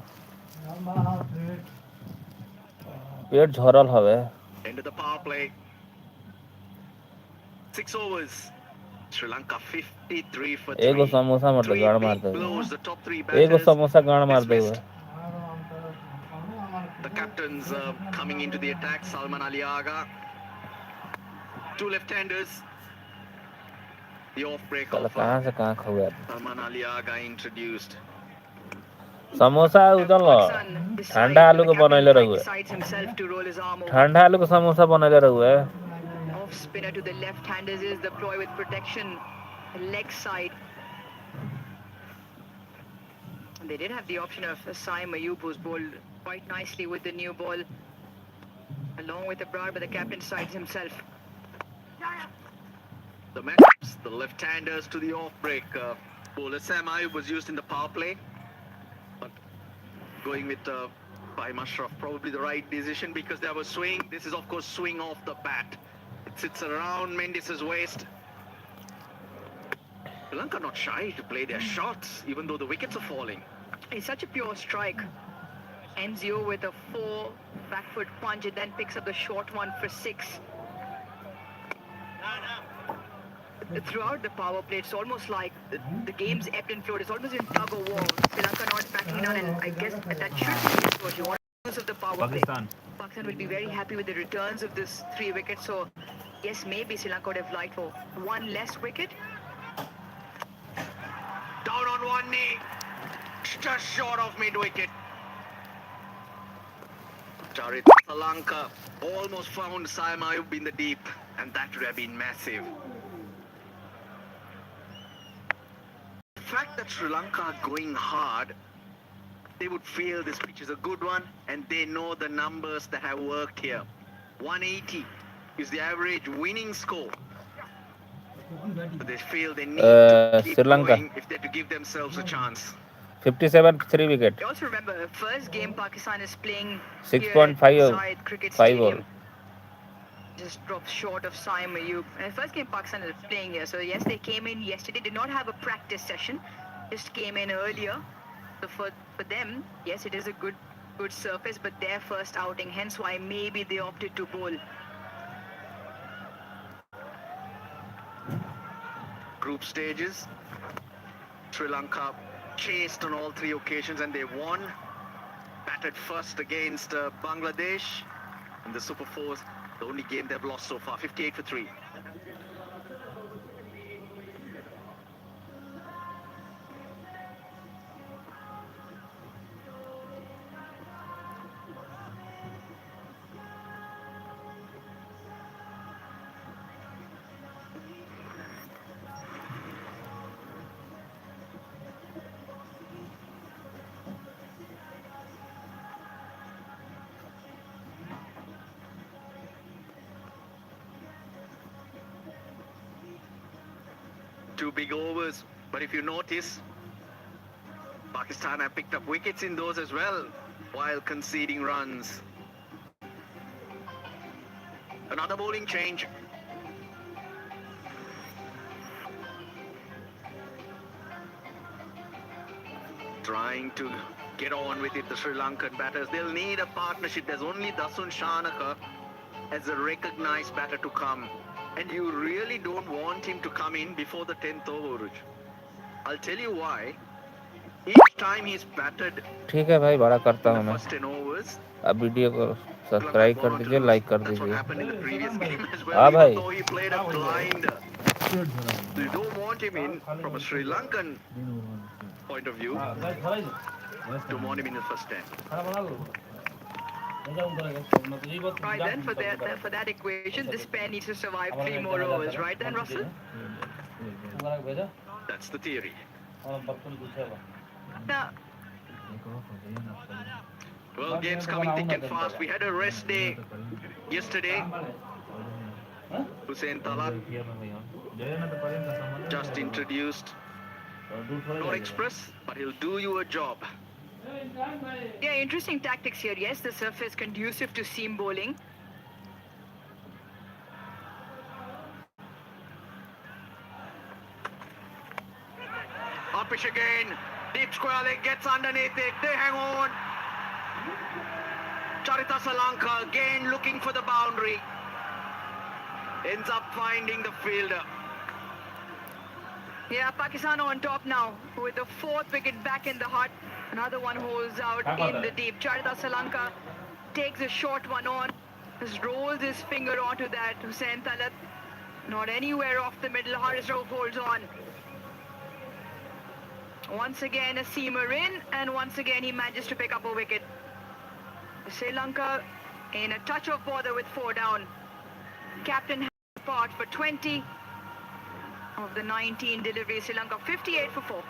[SPEAKER 5] पेट झरल हवे।
[SPEAKER 9] Into the power play. 6 overs. Sri Lanka 53 for 3.
[SPEAKER 5] एगो समोसा मत
[SPEAKER 9] Three
[SPEAKER 5] गाड़
[SPEAKER 9] big
[SPEAKER 5] मार दे।
[SPEAKER 9] blows, the top 3
[SPEAKER 5] एगो
[SPEAKER 9] batters
[SPEAKER 5] samosa गाड़ मार दे।
[SPEAKER 9] dismissed. The captains coming into the attack. Salman Ali Agha. 2 left-handers. The off-break
[SPEAKER 5] चल
[SPEAKER 9] of
[SPEAKER 5] कहाँ से कहाँ खो
[SPEAKER 9] Salman Ali Agha introduced.
[SPEAKER 5] Samosa उधर ठंडा आलू के बनैले रहुए।
[SPEAKER 10] Decides himself to roll his arm over.
[SPEAKER 5] ठंडा आलू के समोसा बनैले रहुए।
[SPEAKER 10] Off spinner to the left-handers is the ploy with protection, leg side. And they did have the option of Saim Ayub, who's bowled quite nicely with the new ball, along with Abrar, but the captain sides himself.
[SPEAKER 9] The matchups, the left-handers to the off-break. Bowler Sam Ayub was used in the power play, but going with by Mushraf. Probably the right decision because there was swing. This is of course swing off the bat. It sits around Mendes' waist. Sri Lanka not shy to play their shots even though the wickets are falling.
[SPEAKER 10] It's such a pure strike. Ends you with a 4 back foot punch. It then picks up the short one for 6. Throughout the power play, it's almost like the game's ebbed and flowed. It's almost in tug of war. Sri Lanka not backing down, and I guess that should be what you want use of the power play. Pakistan will be very happy with the returns of this 3 wickets. So, yes, maybe Sri Lanka would have liked for 1 less wicket.
[SPEAKER 9] Down on one knee, just short of mid-wicket. Sri Lanka almost found Saima in the deep, and that would have been massive. The fact that Sri Lanka are going hard, they would feel this pitch is a good one, and they know the numbers that have worked here. 180 is the average winning score. But they feel they need to keep
[SPEAKER 5] Sri Lanka
[SPEAKER 9] going if they're to give themselves a chance.
[SPEAKER 5] 57 3 wicket.
[SPEAKER 10] You also remember, first game Pakistan is playing
[SPEAKER 5] 6.5
[SPEAKER 10] Cricket
[SPEAKER 5] 5
[SPEAKER 10] Stadium.
[SPEAKER 5] over.
[SPEAKER 10] Just dropped short of Saim Ayub. And first game Pakistan is playing here. So yes, they came in yesterday. Did not have a practice session. Just came in earlier. So for them, yes, it is a good surface, but their first outing. Hence why maybe they opted to bowl.
[SPEAKER 9] Group stages, Sri Lanka chased on all 3 occasions and they won. Batted first against Bangladesh in the Super 4s. The only game they've lost so far, 58 for 3. Two big overs, but if you notice, Pakistan have picked up wickets in those as well, while conceding runs. Another bowling change. Trying to get on with it, the Sri Lankan batters. They'll need a partnership. There's only Dasun Shanaka as a recognized batter to come. And you really don't want him to come in before the 10th over. I'll tell you why. Each time he's batted
[SPEAKER 5] ठीक है भाई, बड़ा करता हूँ
[SPEAKER 9] the
[SPEAKER 5] मैं.
[SPEAKER 9] first 10 overs,
[SPEAKER 5] अब video को subscribe कर दीजिए, लाइक कर
[SPEAKER 9] that's what
[SPEAKER 5] दीजिए.
[SPEAKER 9] happened in the previous game as well.
[SPEAKER 5] हाँ
[SPEAKER 9] Even
[SPEAKER 5] भाई.
[SPEAKER 9] though he played a blinder. You don't want him in from a Sri Lankan point of view. To want him in the first 10.
[SPEAKER 10] Right then, for that equation, this pair needs to survive 3 more overs, right then, Russell?
[SPEAKER 9] That's the theory.
[SPEAKER 10] Now,
[SPEAKER 9] Well, games coming thick and fast. We had a rest day yesterday. Hussain Talat just introduced. Not express, but he'll do you a job.
[SPEAKER 10] yeah, interesting tactics here. Yes, the surface conducive to seam bowling.
[SPEAKER 9] Up pitch again. Deep square leg gets underneath it. They hang on. Charita Sri Lanka again looking for the boundary. Ends up finding the fielder.
[SPEAKER 10] Yeah, Pakistan on top now with the 4th wicket back in the hut. Another one holds out in the deep. Charita Sri Lanka takes a short one on. Just rolls his finger onto that. Hussain Talat not anywhere off the middle. Haris Rauf holds on. Once again a seamer in, and once again he manages to pick up a wicket. Sri Lanka in a touch of bother with 4 down. Captain part for 20 of the 19 deliveries. Sri Lanka 58 for 4.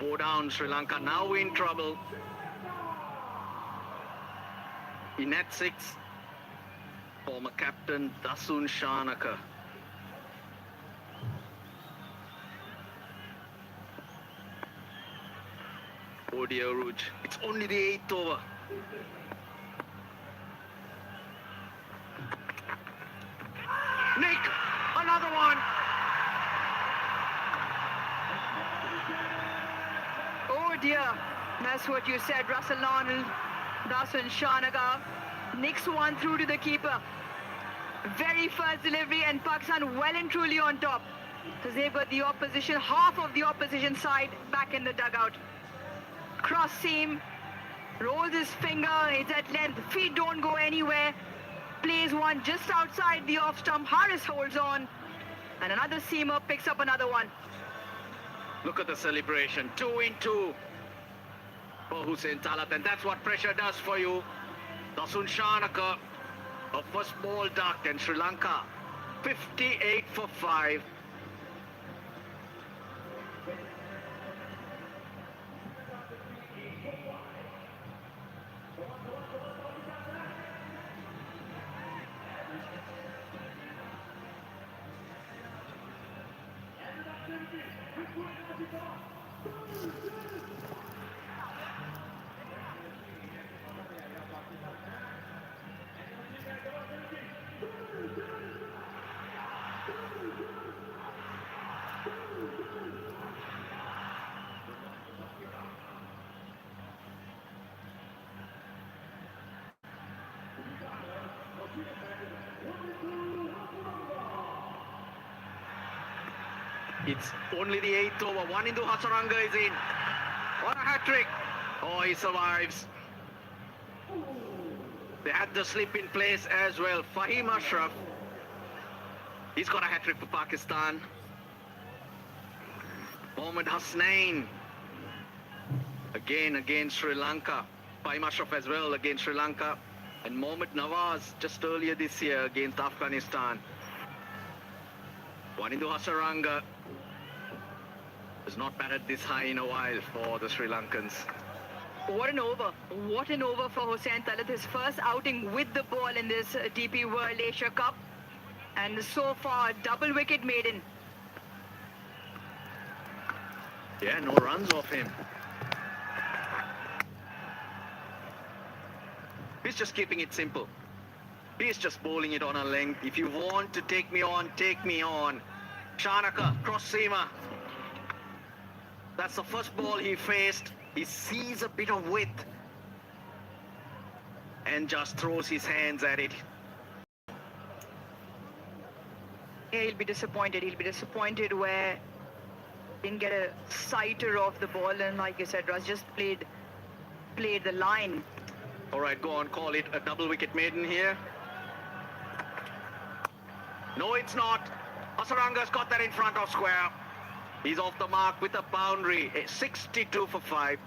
[SPEAKER 9] 4 down, Sri Lanka now in trouble. In at 6, former captain Dasun Shanaka. Oh dear, Ruj. It's only the 8th over. Nick, another one.
[SPEAKER 10] Oh dear, that's what you said, Russell Arnold, Dasun Shanaka nicks one through to the keeper. Very first delivery, and Pakistan well and truly on top, because they've got the opposition, half of the opposition side back in the dugout. Cross seam, rolls his finger, it's at length, feet don't go anywhere, plays one just outside the off stump, Harris holds on, and another seamer picks up another one.
[SPEAKER 9] Look at the celebration, 2 in 2 for Hussain Talat, and that's what pressure does for you. Dasun Shanaka, a first ball ducked, and Sri Lanka 58 for 5. It's only the 8th over. One into Hasaranga is in. What a hat-trick. Oh, he survives. They had the slip in place as well. Fahim Ashraf. He's got a hat-trick for Pakistan. Mohammad Hasnain. Again against Sri Lanka. Fahim Ashraf as well against Sri Lanka. And Mohammad Nawaz just earlier this year against Afghanistan. One into Hasaranga. Has not batted this high in a while for the Sri Lankans.
[SPEAKER 10] What an over. What an over for Hussain Talat. His first outing with the ball in this DP World Asia Cup. And so far, double wicket maiden.
[SPEAKER 9] Yeah, no runs off him. He's just keeping it simple. He's just bowling it on a length. If you want to take me on, take me on. Shanaka, cross seamer. That's the first ball he faced. He sees a bit of width and just throws his hands at it.
[SPEAKER 10] Yeah, he'll be disappointed. He'll be disappointed where he didn't get a sighter of the ball, and like you said, Russ just played the line.
[SPEAKER 9] All right, go on, call it a double wicket maiden here. No, it's not. Hasaranga's got that in front of square. He's off the mark with a boundary. 62 for 5.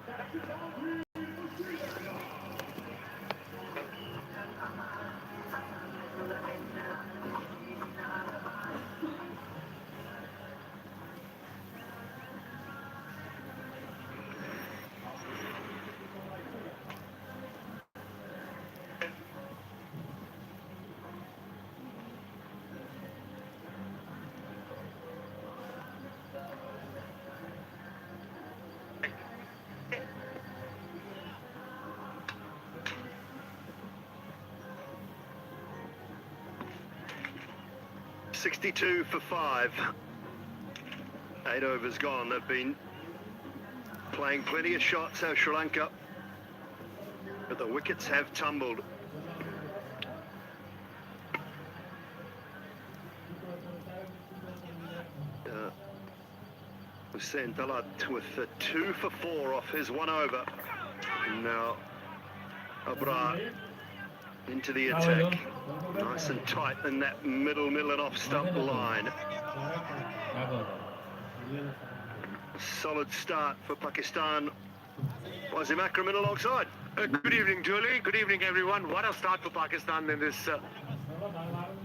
[SPEAKER 4] $62 for 5. 8 overs gone. They've been playing plenty of shots, have Sri Lanka, but the wickets have tumbled. Hussain Talat with the 2 for 4 off his 1 over. Now Abra into the attack. Nice and tight in that middle and off stump line. Solid start for Pakistan. Wasim Akram in alongside.
[SPEAKER 11] Good evening, Julie. Good evening, everyone. What a start for Pakistan in this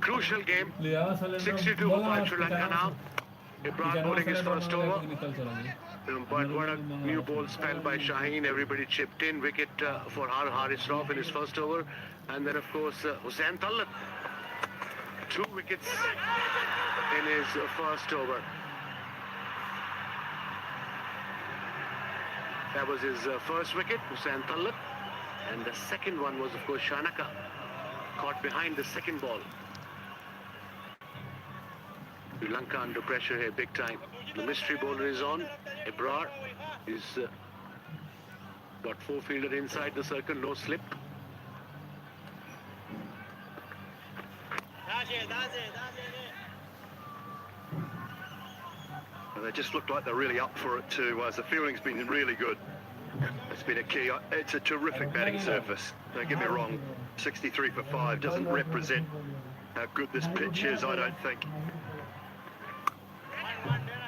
[SPEAKER 11] crucial game. 62 for 5 Sri Lanka now.
[SPEAKER 8] Ibran bowling his first over. But what a new ball spell by Shaheen. Everybody chipped in. Wicket for Haris Rauf in his first over. And then, of course, Hussain Tallat. 2 wickets in his first over. That was his first wicket, Hussain Tallat. And the second one was, of course, Shanaka. Caught behind the second ball. Sri Lanka under pressure here, big time. The mystery bowler is on. Ebrar is got 4-fielder inside the circle, no slip.
[SPEAKER 1] They just look like they're really up for it too, as the fielding's been really good. It's been a key. It's a terrific batting surface. Don't get me wrong, 63 for 5 doesn't represent how good this pitch is, I don't think.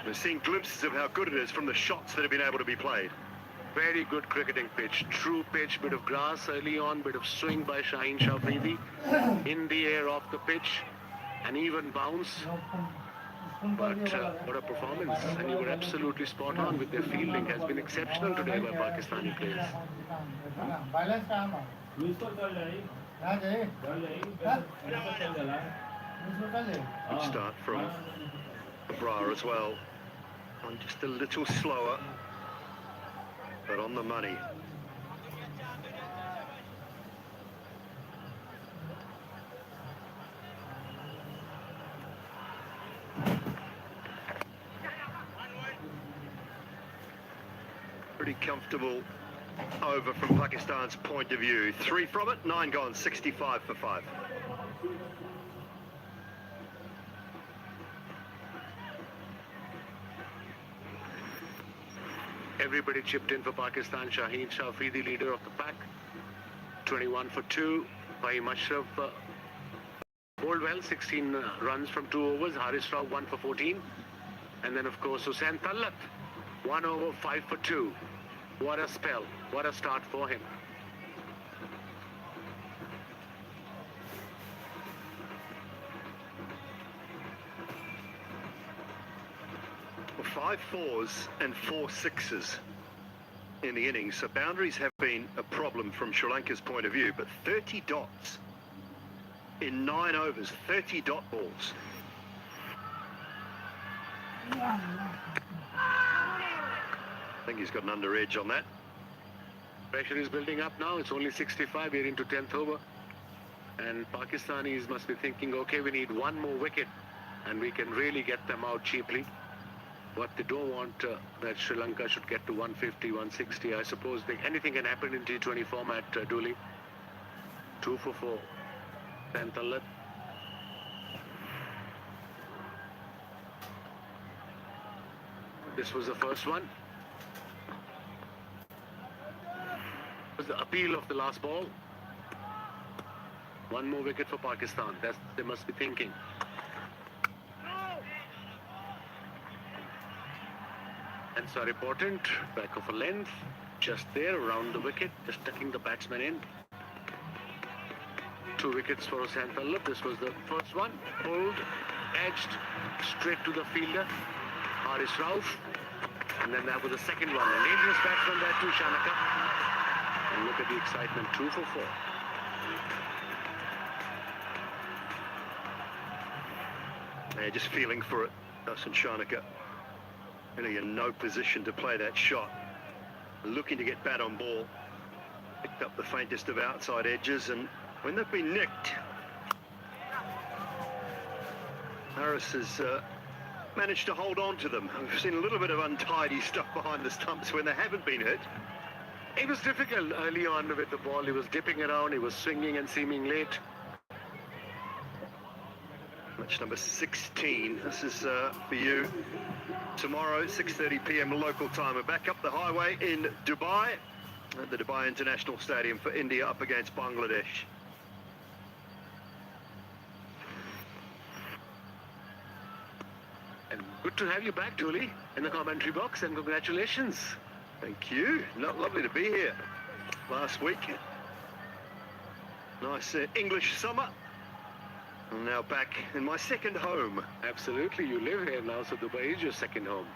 [SPEAKER 1] We're seeing glimpses of how good it is from the shots that have been able to be played.
[SPEAKER 8] Very good cricketing pitch. True pitch, bit of grass early on, bit of swing by Shaheen Afridi. In the air off the pitch, an even bounce. But what a performance. And you were absolutely spot on with their fielding. Has been exceptional today by Pakistani players.
[SPEAKER 1] Good start from Ebrar as well. And just a little slower, but on the money. Pretty comfortable over from Pakistan's point of view. 3 from it, 9 gone, 65 for 5.
[SPEAKER 8] Everybody chipped in for Pakistan. Shaheen Afridi, leader of the pack. 21 for 2. By Mashraf bowled well, 16 runs from 2 overs. Haris Rauf 1 for 14. And then, of course, Hussain Tallat 1 over, 5 for 2. What a spell. What a start for him.
[SPEAKER 1] Well, 5 4s and 4 6s in the innings. So boundaries have been a problem from Sri Lanka's point of view, but 30 dots in 9 overs, 30 dot balls. I think he's got an under edge on that.
[SPEAKER 8] Pressure is building up now. It's only 65. We're into 10th over. And Pakistanis must be thinking, okay, we need 1 more wicket and we can really get them out cheaply. What they don't want that Sri Lanka should get to 150, 160. I suppose anything can happen in T20 format, Dooley. 2 for 4. Tallat. This was the first one. Was the appeal of the last ball. 1 more wicket for Pakistan. That's they must be thinking. And so important. Back of a length. Just there around the wicket. Just tucking the batsman in. 2 wickets for Hussain Tallat. This was the first one. Pulled, edged, straight to the fielder. Haris Rauf. And then that was the second one. A dangerous batsman there too, Shanaka. And look at the excitement, 2 for 4.
[SPEAKER 1] They're just feeling for it, Hussain Shanaka. Really in no position to play that shot. Looking to get bat on ball. Picked up the faintest of outside edges, and when they've been nicked, Harris has managed to hold on to them. We've seen a little bit of untidy stuff behind the stumps when they haven't been hit.
[SPEAKER 8] It was difficult early on with the ball. He was dipping around, he was swinging and seeming late.
[SPEAKER 1] Match number 16. This is for you tomorrow, 6:30 p.m. local time. We're back up the highway in Dubai, at the Dubai International Stadium for India up against Bangladesh.
[SPEAKER 8] And good to have you back, Dooley, in the commentary box, and congratulations.
[SPEAKER 1] Thank you. Lovely to be here. Last week, nice English summer.
[SPEAKER 4] I'm now back in my second home.
[SPEAKER 11] Absolutely, you live here now, so Dubai is your second home.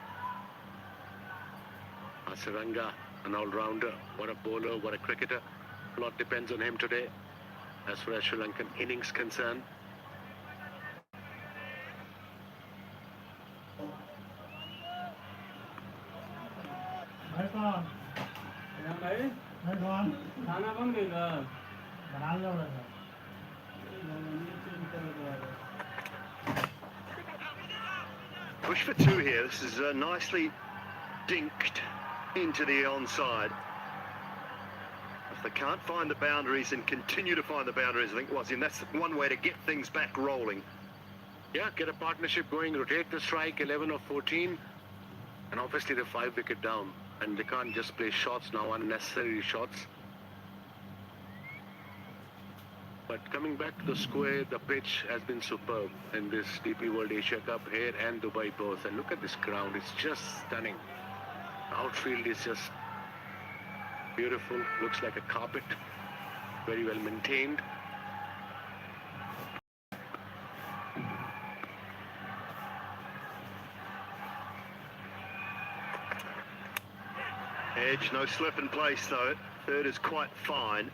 [SPEAKER 11] Asaranga, an all-rounder, what a bowler, what a cricketer. A lot depends on him today, as far as Sri Lankan innings concerned.
[SPEAKER 4] Push for two here. This is nicely dinked into the onside. If they can't find the boundaries and continue to find the boundaries, I think Wasim, that's one way to get things back rolling.
[SPEAKER 11] Yeah, get a partnership going, rotate the strike, 11 or 14, and obviously they're 5 wicket down, and they can't just play shots now, unnecessary shots. But coming back to the square, the pitch has been superb in this DP World Asia Cup here and Dubai both. And look at this ground, it's just stunning. The outfield is just beautiful, looks like a carpet, very well maintained.
[SPEAKER 4] Edge, no slip in place though. Third is quite fine.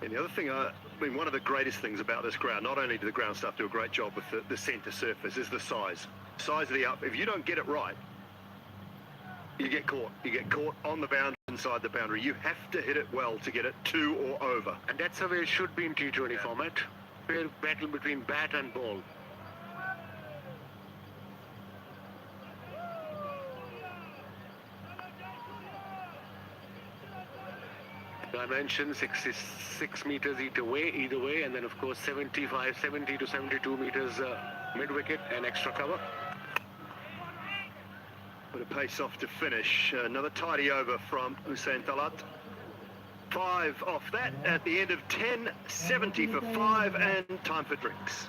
[SPEAKER 4] And the other thing, I mean, one of the greatest things about this ground, not only do the ground staff do a great job with the centre surface, is the size. Size of the up. If you don't get it right, you get caught. You get caught on the boundary, inside the boundary. You have to hit it well to get it to or over.
[SPEAKER 11] And that's the way it should be in T20 format. Fair battle between bat and ball. Dimension 66 meters either way, and then of course 70 to 72 meters mid-wicket and extra cover.
[SPEAKER 4] Put a pace off to finish. Another tidy over from Hussain Talat. 5 off that at the end of 10, 70 for 5, and time for drinks.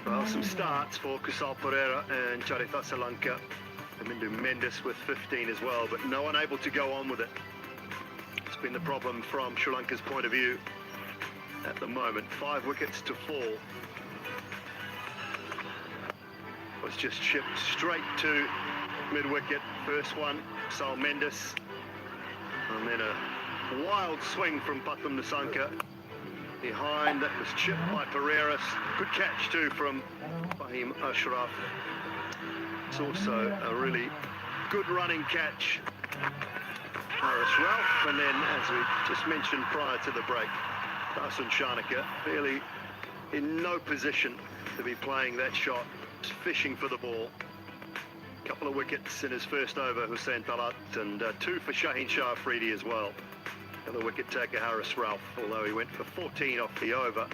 [SPEAKER 4] Well, some starts for Kusal Pereira and Charita Sri Lanka. Mendes with 15 as well, but no one able to go on with it. It's been the problem from Sri Lanka's point of view at the moment. 5 wickets to fall. Was just chipped straight to mid-wicket. First one, Sal Mendes. And then a wild swing from Pathum Nissanka. Behind, that was chipped by Pereira. Good catch too from Fahim Ashraf. It's also a really good running catch. Haris Ralph, and then as we just mentioned prior to the break, Dasun Shanaka really in no position to be playing that shot, just fishing for the ball. Couple of wickets in his first over, Hussain Talat, and 2 for Shaheen Afridi as well. The wicket taker Haris Ralph, although he went for 14 off the over.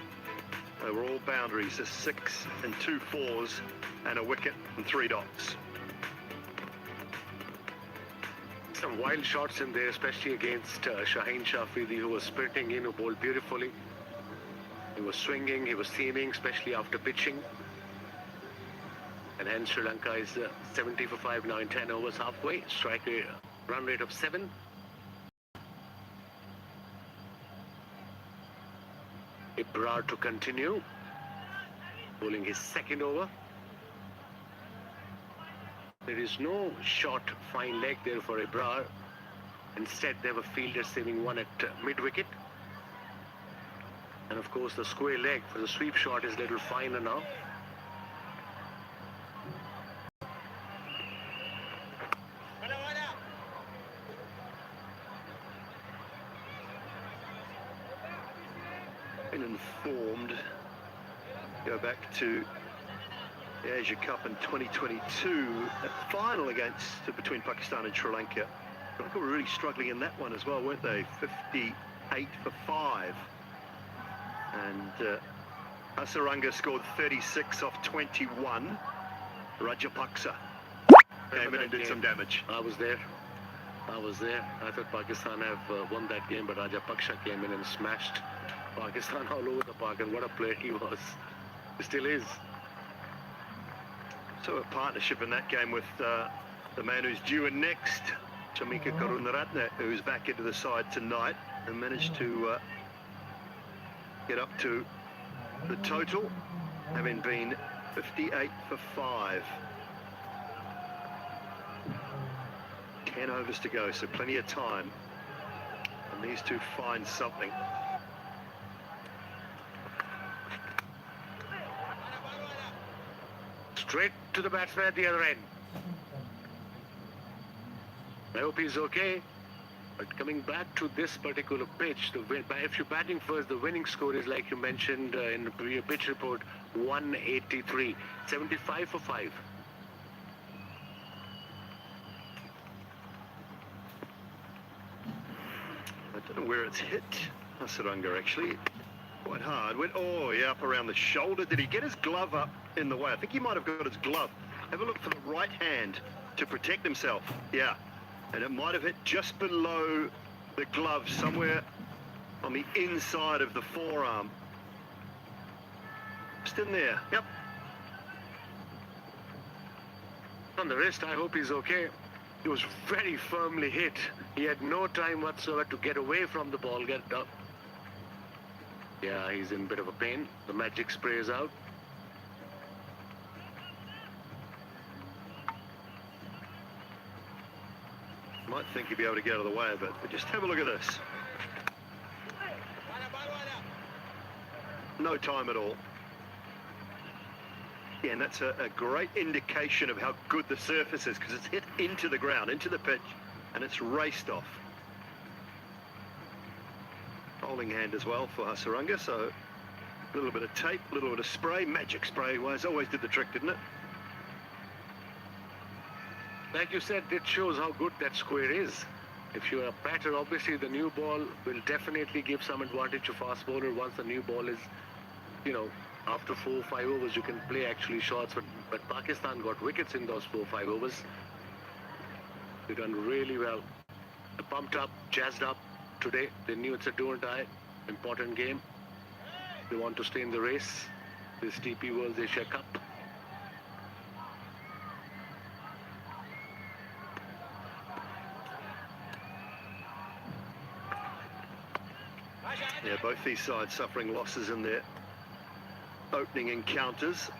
[SPEAKER 4] They were all boundaries, a 6 and 2 fours, and a wicket and 3 dots.
[SPEAKER 11] some wild shots in there, especially against Shaheen Afridi, who was sprinting in, who bowled beautifully. He was swinging, he was seaming, especially after pitching. And hence Sri Lanka is 70 for 5 now in 10 overs halfway. Strike rate, run rate of 7. Ibrar to continue, bowling his second over. There is no short fine leg there for Ibrar. Instead, they have a fielder saving one at mid-wicket. And of course, the square leg for the sweep shot is a little finer now.
[SPEAKER 12] Been informed. Go back to the Asia Cup in 2022, the final between Pakistan and Sri Lanka. Sri Lanka were really struggling in that one as well, weren't they? 58 for 5. And Hasaranga scored 36 off 21. Rajapaksa came in and did some damage.
[SPEAKER 11] I was there. I thought Pakistan have won that game, but Rajapaksa came in and smashed Pakistan all over the park, and what a player he was. He still is.
[SPEAKER 12] So a partnership in that game with the man who's due in next, Chamika Karunaratne, who's back into the side tonight and managed to get up to the total, having been 58 for 5. 10 overs to go, so plenty of time. And these two find something.
[SPEAKER 11] Straight to the batsman at the other end. I hope he's okay. But coming back to this particular pitch, if you're batting first, the winning score is, like you mentioned in the pitch report, 183. 75 for 5.
[SPEAKER 12] I don't know where it's hit Hasaranga, actually. Quite hard. Went, oh, yeah, up around the shoulder. Did he get his glove up in the way? I think he might have got his glove. Have a look for the right hand to protect himself. Yeah. And it might have hit just below the glove, somewhere on the inside of the forearm. Just in there. Yep.
[SPEAKER 11] On the wrist, I hope he's okay. He was very firmly hit. He had no time whatsoever to get away from the ball, get up. Yeah, he's in a bit of a pain. The magic spray is out.
[SPEAKER 12] Might think he'd be able to get out of the way of it, but just have a look at this. No time at all. Yeah, and that's a great indication of how good the surface is, because it's hit into the ground, into the pitch, and it's raced off. Bowling hand as well for Hasaranga, so a little bit of tape, a little bit of spray, magic spray always did the trick, didn't it?
[SPEAKER 11] Like you said, it shows how good that square is. If you're a batter, obviously the new ball will definitely give some advantage to fast bowler. Once the new ball is, after 4 or 5 overs, you can play actually shots. But Pakistan got wickets in those 4 or 5 overs. They've done really well. They're pumped up, jazzed up today. They knew it's a do or die, important game. They want to stay in the race, this TP World Asia Cup.
[SPEAKER 12] Yeah, both these sides suffering losses in their opening encounters.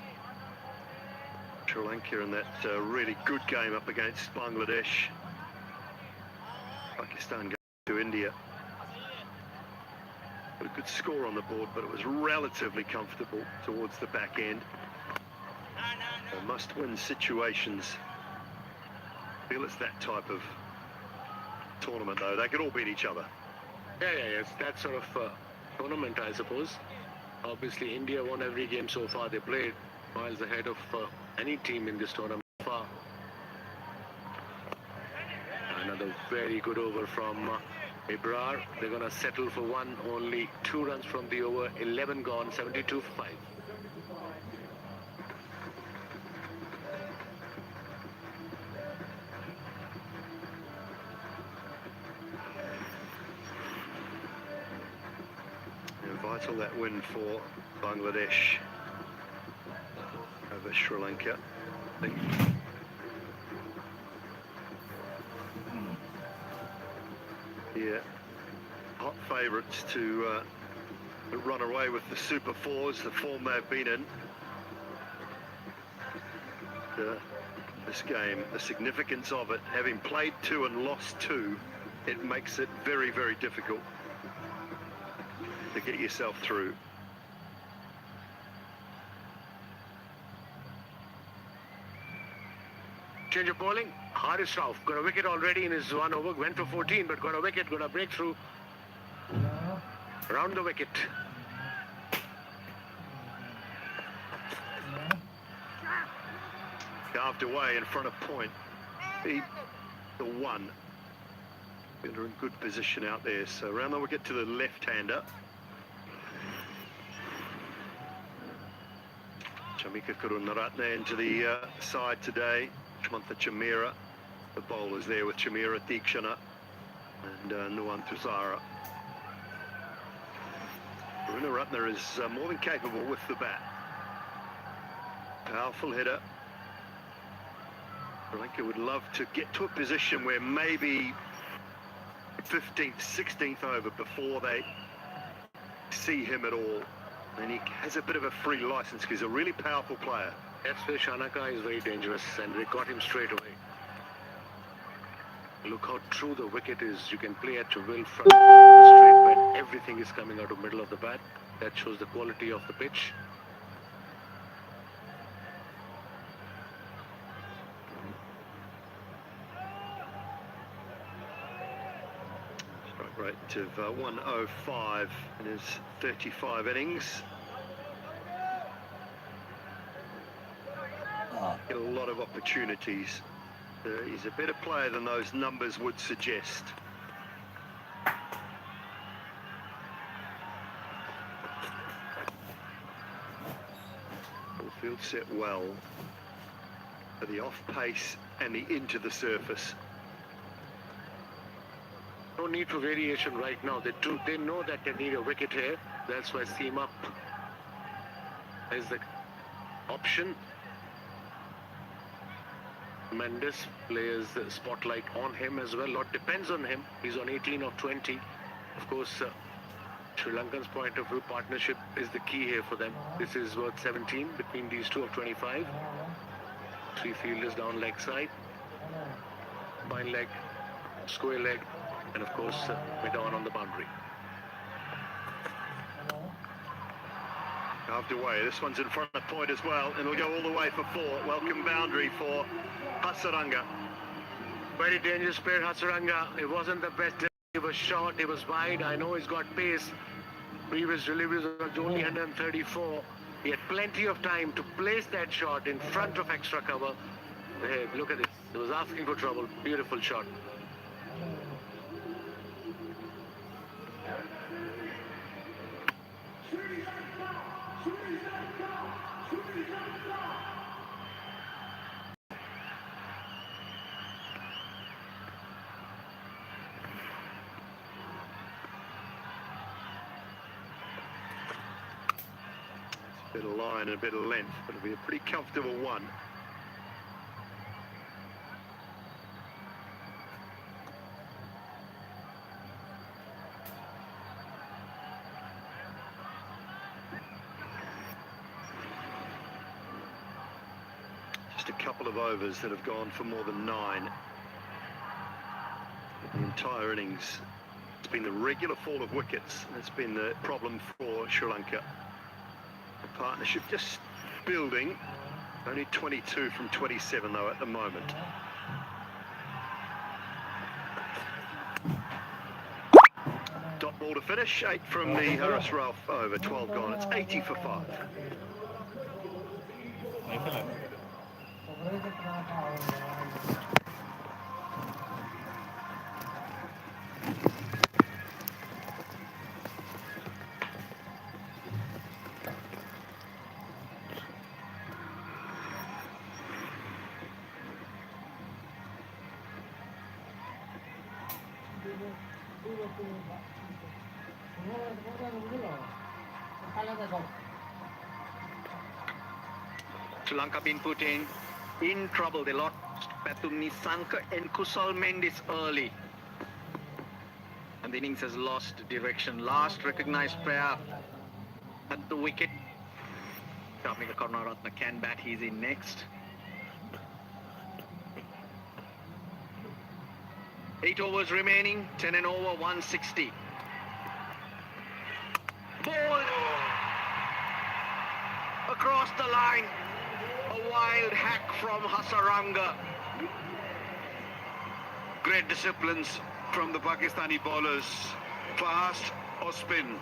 [SPEAKER 12] Sri Lanka in that really good game up against Bangladesh. Pakistan going to India. Got a good score on the board, but it was relatively comfortable towards the back end. Must-win situations. I feel it's that type of tournament, though. They could all beat each other.
[SPEAKER 11] Yeah, it's that sort of tournament, I suppose. Obviously, India won every game so far they played, miles ahead of any team in this tournament so far. Another very good over from Ibrar. They're going to settle for one, only 2 runs from the over, 11 gone, 72 for 5.
[SPEAKER 12] Vital that win for Bangladesh over Sri Lanka. Yeah, hot favourites to run away with the Super Fours, the form they've been in. This game, the significance of it, having played 2 and lost 2, it makes it very, very difficult to get yourself through.
[SPEAKER 11] Change of bowling. Haris Rauf got a wicket already in his 1 over, went for 14, but got a wicket, got a breakthrough around the wicket.
[SPEAKER 12] Carved away in front of point. Beat the 1. They're in good position out there. So around the wicket to the left-hander. Chamika Karunaratne into the side today. Shmantha Chamira, the bowlers there with Chamira, Deekshana and Nuwan Tuzara. Karunaratne is more than capable with the bat. Powerful hitter. Sri Lanka would love to get to a position where maybe 15th, 16th over before they see him at all. And he has a bit of a free license because he's a really powerful player.
[SPEAKER 11] That's where Shanaka is very dangerous, and they got him straight away. Look how true the wicket is. You can play at your will from the straight bat. Everything is coming out of the middle of the bat. That shows the quality of the pitch.
[SPEAKER 12] Strike rate of 105 in his 35 innings. Get a lot of opportunities. He's a better player than those numbers would suggest. Field set well for the off pace and the into the surface.
[SPEAKER 11] No need for variation right now. They know that they need a wicket here. That's why seam up is the option. Mendes plays the spotlight on him as well. Lot depends on him. He's on 18 of 20. Of course, Sri Lanka's point of view, partnership is the key here for them. This is worth 17 between these two of 25. 3 fielders down leg side. Fine leg, square leg, and of course, mid on the boundary.
[SPEAKER 12] Carved away. This one's in front of point as well, and it'll go all the way for 4. Welcome boundary for Hasaranga.
[SPEAKER 11] Very dangerous player, Hasaranga. It wasn't the best. He was short, he was wide. I know he's got pace. Previous deliveries were only 134. He had plenty of time to place that shot in front of extra cover. Hey, look at this. He was asking for trouble. Beautiful shot.
[SPEAKER 12] A bit of line and a bit of length, but it'll be a pretty comfortable one. Just a couple of overs that have gone for more than 9. The entire innings. It's been the regular fall of wickets. That's been the problem for Sri Lanka. The partnership just building. Only 22 from 27 though at the moment. Dot ball to finish. 8 from the Haris Rauf over. 12 gone. It's 80 for 5.
[SPEAKER 9] Sri Lanka been put in trouble. They lost Pathum Nissanka and Kusal Mendes early. And the innings has lost direction. Last recognized pair at the wicket. Jamika Karunaratne can bat. He's in next. 8 overs remaining. 10 and over, 160. Ball across the line. A wild hack from Hasaranga.
[SPEAKER 4] Great disciplines from the Pakistani bowlers. Fast or spin.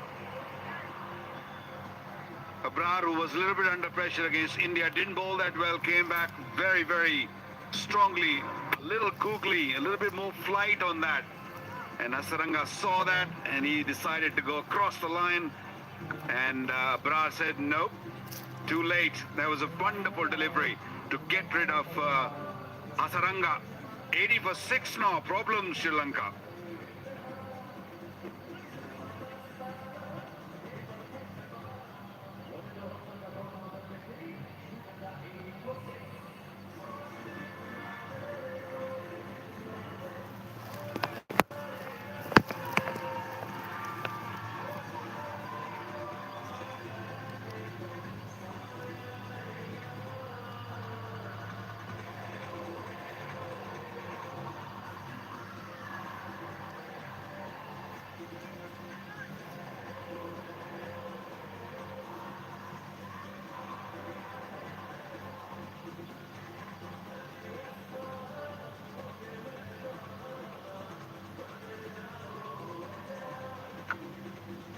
[SPEAKER 4] Abrar, who was a little bit under pressure against India, didn't bowl that well, came back very, very strongly, a little googly, a little bit more flight on that. And Hasaranga saw that and he decided to go across the line. And Abrar said, nope, too late. That was a wonderful delivery to get rid of Hasaranga. 80 for 6 now, problem Sri Lanka.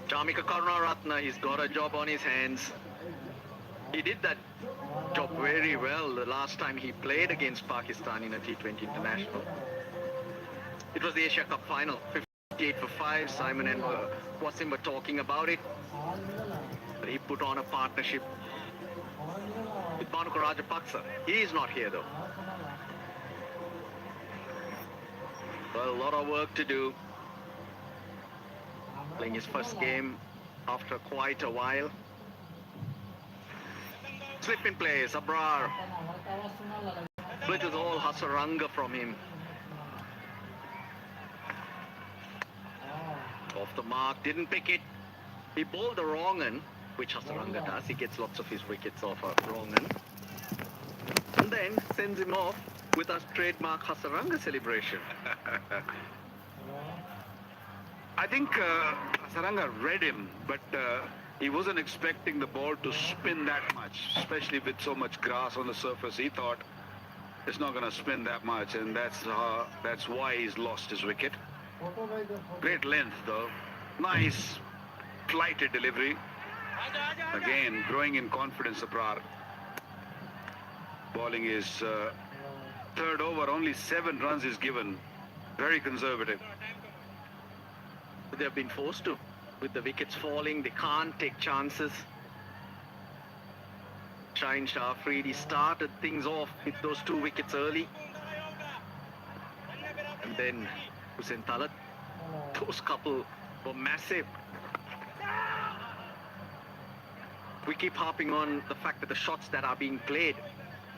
[SPEAKER 9] Jamika Karunaratne, he's got a job on his hands. He did that job very well the last time he played against Pakistan in a T20 international. It was the Asia Cup final, 58 for 5. Simon and Wasim were talking about it. But he put on a partnership with Bhanuka Rajapaksa. He is not here though. Well, a lot of work to do. Playing his first game after quite a while. Slip in place, Abrar. Split is all Hasaranga from him. Off the mark, didn't pick it. He bowled the wrong end, which Hasaranga does. He gets lots of his wickets off a wrong end. And then sends him off with a trademark Hasaranga celebration.
[SPEAKER 4] I think Hasaranga read him, but he wasn't expecting the ball to spin that much, especially with so much grass on the surface. He thought it's not going to spin that much, and that's why he's lost his wicket. Great length, though. Nice flighted delivery. Again, growing in confidence, Abrar. Bowling is third over, only 7 runs is given. Very conservative.
[SPEAKER 9] They've been forced to. With the wickets falling, they can't take chances. Shaheen Afridi started things off with those 2 wickets early. And then Hussain Talat, those couple were massive. We keep harping on the fact that the shots that are being played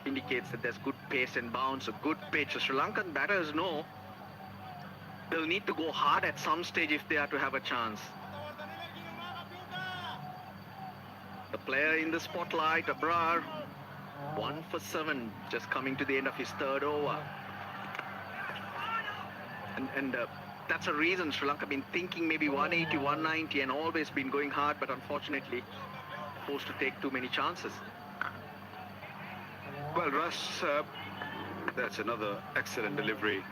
[SPEAKER 9] indicates that there's good pace and bounce, a good pitch. The Sri Lankan batters know they'll need to go hard at some stage if they are to have a chance. The player in the spotlight, Abrar, 1 for 7, just coming to the end of his 3rd over. And that's a reason Sri Lanka been thinking maybe 180, 190 and always been going hard, but unfortunately forced to take too many chances.
[SPEAKER 4] Well, Russ, that's another excellent delivery.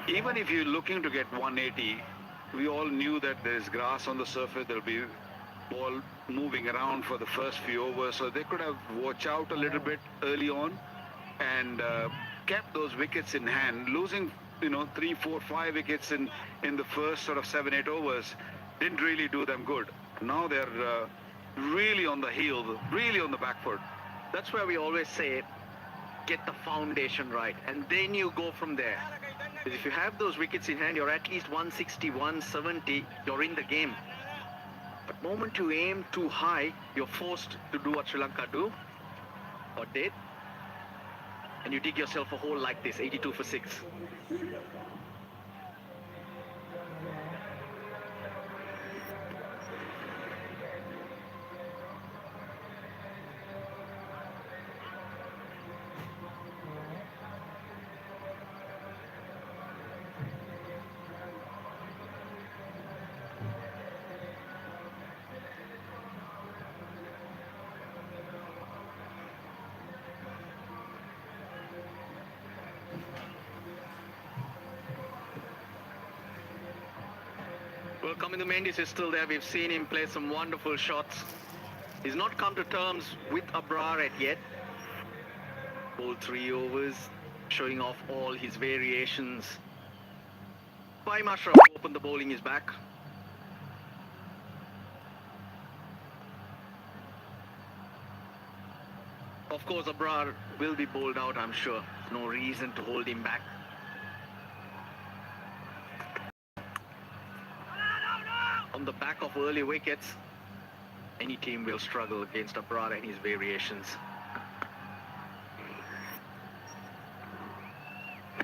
[SPEAKER 4] Even if you're looking to get 180, we all knew that there's grass on the surface. There'll be ball moving around for the first few overs, so they could have watched out a little bit early on and kept those wickets in hand. Losing, 3, 4, 5 wickets in the first sort of 7, 8 overs didn't really do them good. Now they're really on the heel, really on the back foot.
[SPEAKER 9] That's where we always say, get the foundation right, and then you go from there. Because if you have those wickets in hand, you're at least 160, 170, you're in the game. But moment you aim too high, you're forced to do what Sri Lanka do, or did, and you dig yourself a hole like this, 82 for 6. Well, Kamindu Mendes is still there. We've seen him play some wonderful shots. He's not come to terms with Abrar yet. Bowled 3 overs, showing off all his variations. Paim Ashraf opened the bowling is back. Of course, Abrar will be bowled out, I'm sure. No reason to hold him back. On the back of early wickets, any team will struggle against Abrar and his variations.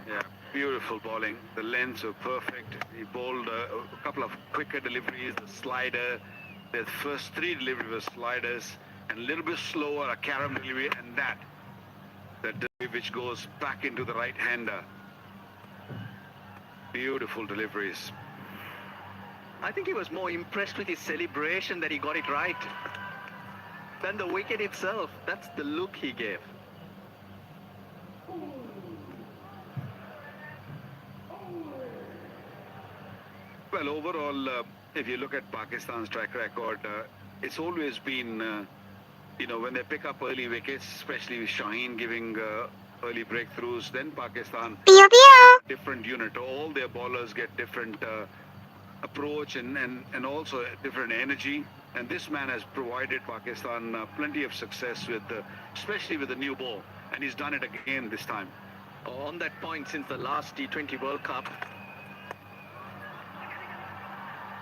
[SPEAKER 4] Yeah, beautiful bowling. The lengths were perfect. He bowled a couple of quicker deliveries, the slider. The first 3 deliveries were sliders, and a little bit slower, a carom delivery, and that delivery which goes back into the right-hander. Beautiful deliveries.
[SPEAKER 9] I think he was more impressed with his celebration that he got it right than the wicket itself. That's the look he gave.
[SPEAKER 4] Well, overall, if you look at Pakistan's track record, it's always been, when they pick up early wickets, especially with Shaheen giving early breakthroughs, then Pakistan, different unit. All their bowlers get different approach and also different energy, and this man has provided Pakistan plenty of success with especially with the new ball, and he's done it again this time.
[SPEAKER 9] On that point, since the last T20 World Cup,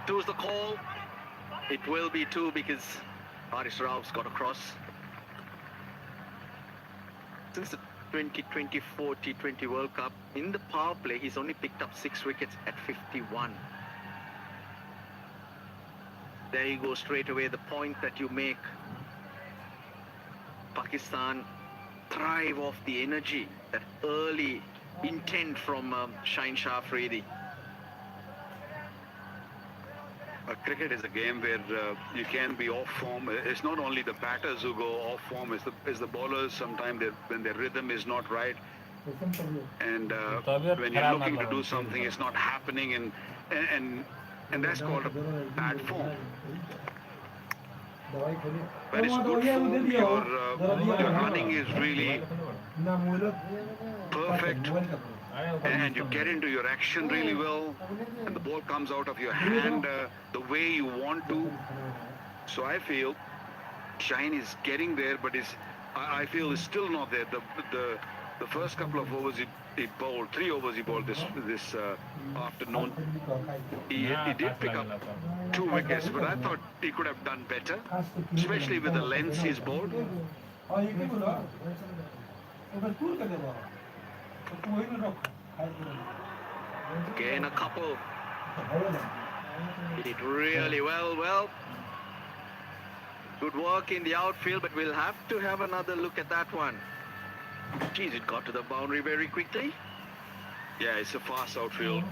[SPEAKER 9] 2's the call. It will be 2 because Haris Rao's got across. Since the 2024 T20 World Cup, in the power play, he's only picked up 6 wickets at 51. There you go, straight away, the point that you make. Pakistan thrive off the energy, that early intent from Shaheen Afridi.
[SPEAKER 4] Cricket is a game where you can be off form. It's not only the batters who go off form, it's the bowlers. Sometimes when their rhythm is not right, and when you're looking to do something, it's not happening, and that's called a bad form. When it's good form, your running is really perfect, and you get into your action really well, and the ball comes out of your hand the way you want to. So I feel Shaheen is getting there, but I feel is still not there. The first couple of overs he bowled, 3 overs he bowled this afternoon. He did pick up 2 wickets, but I thought he could have done better, especially with the lengths he's bowled.
[SPEAKER 9] Again, a couple. He did really well. Well, good work in the outfield, but we'll have to have another look at that one. Geez, it got to the boundary very quickly.
[SPEAKER 4] Yeah, it's a fast outfield.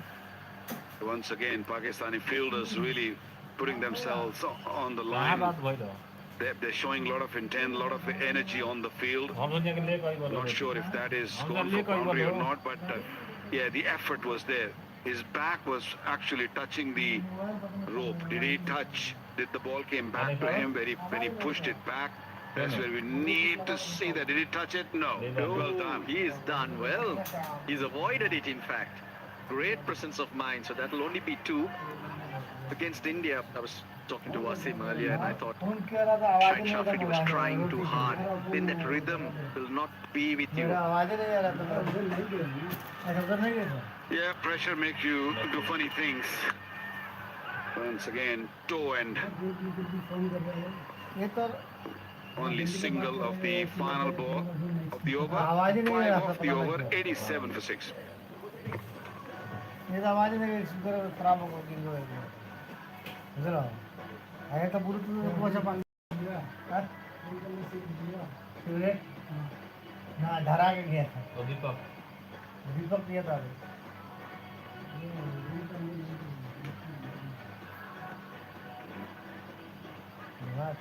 [SPEAKER 4] Once again, Pakistani fielders really putting themselves on the line. They're showing a lot of intent, a lot of energy on the field. Not sure if that is going for boundary or not, but yeah, the effort was there. His back was actually touching the rope. Did he touch? Did the ball came back to him when he pushed it back? That's where we need to see that. Did he touch it? No. Well done.
[SPEAKER 9] He's done well. He's avoided it, in fact. Great presence of mind. So that'll only be 2 against India. I was talking to Wasim earlier, and I thought Shaheen Afridi was trying too hard. Then that rhythm will not be with you.
[SPEAKER 4] Yeah, pressure makes you do funny things. Once again, toe end.
[SPEAKER 13] ये तो
[SPEAKER 4] Only single of the final ball of the over.
[SPEAKER 13] आवाज ही नहीं आ
[SPEAKER 4] 5
[SPEAKER 13] रहा
[SPEAKER 4] off the over, 87 for 6.
[SPEAKER 13] ये तो आवाज नहीं speaker खराब हो गया बुझलो आया तो पूरी तो अच्छा पानी हां सिगरेट ना धरा के गया था तो दीपक दिया था वाह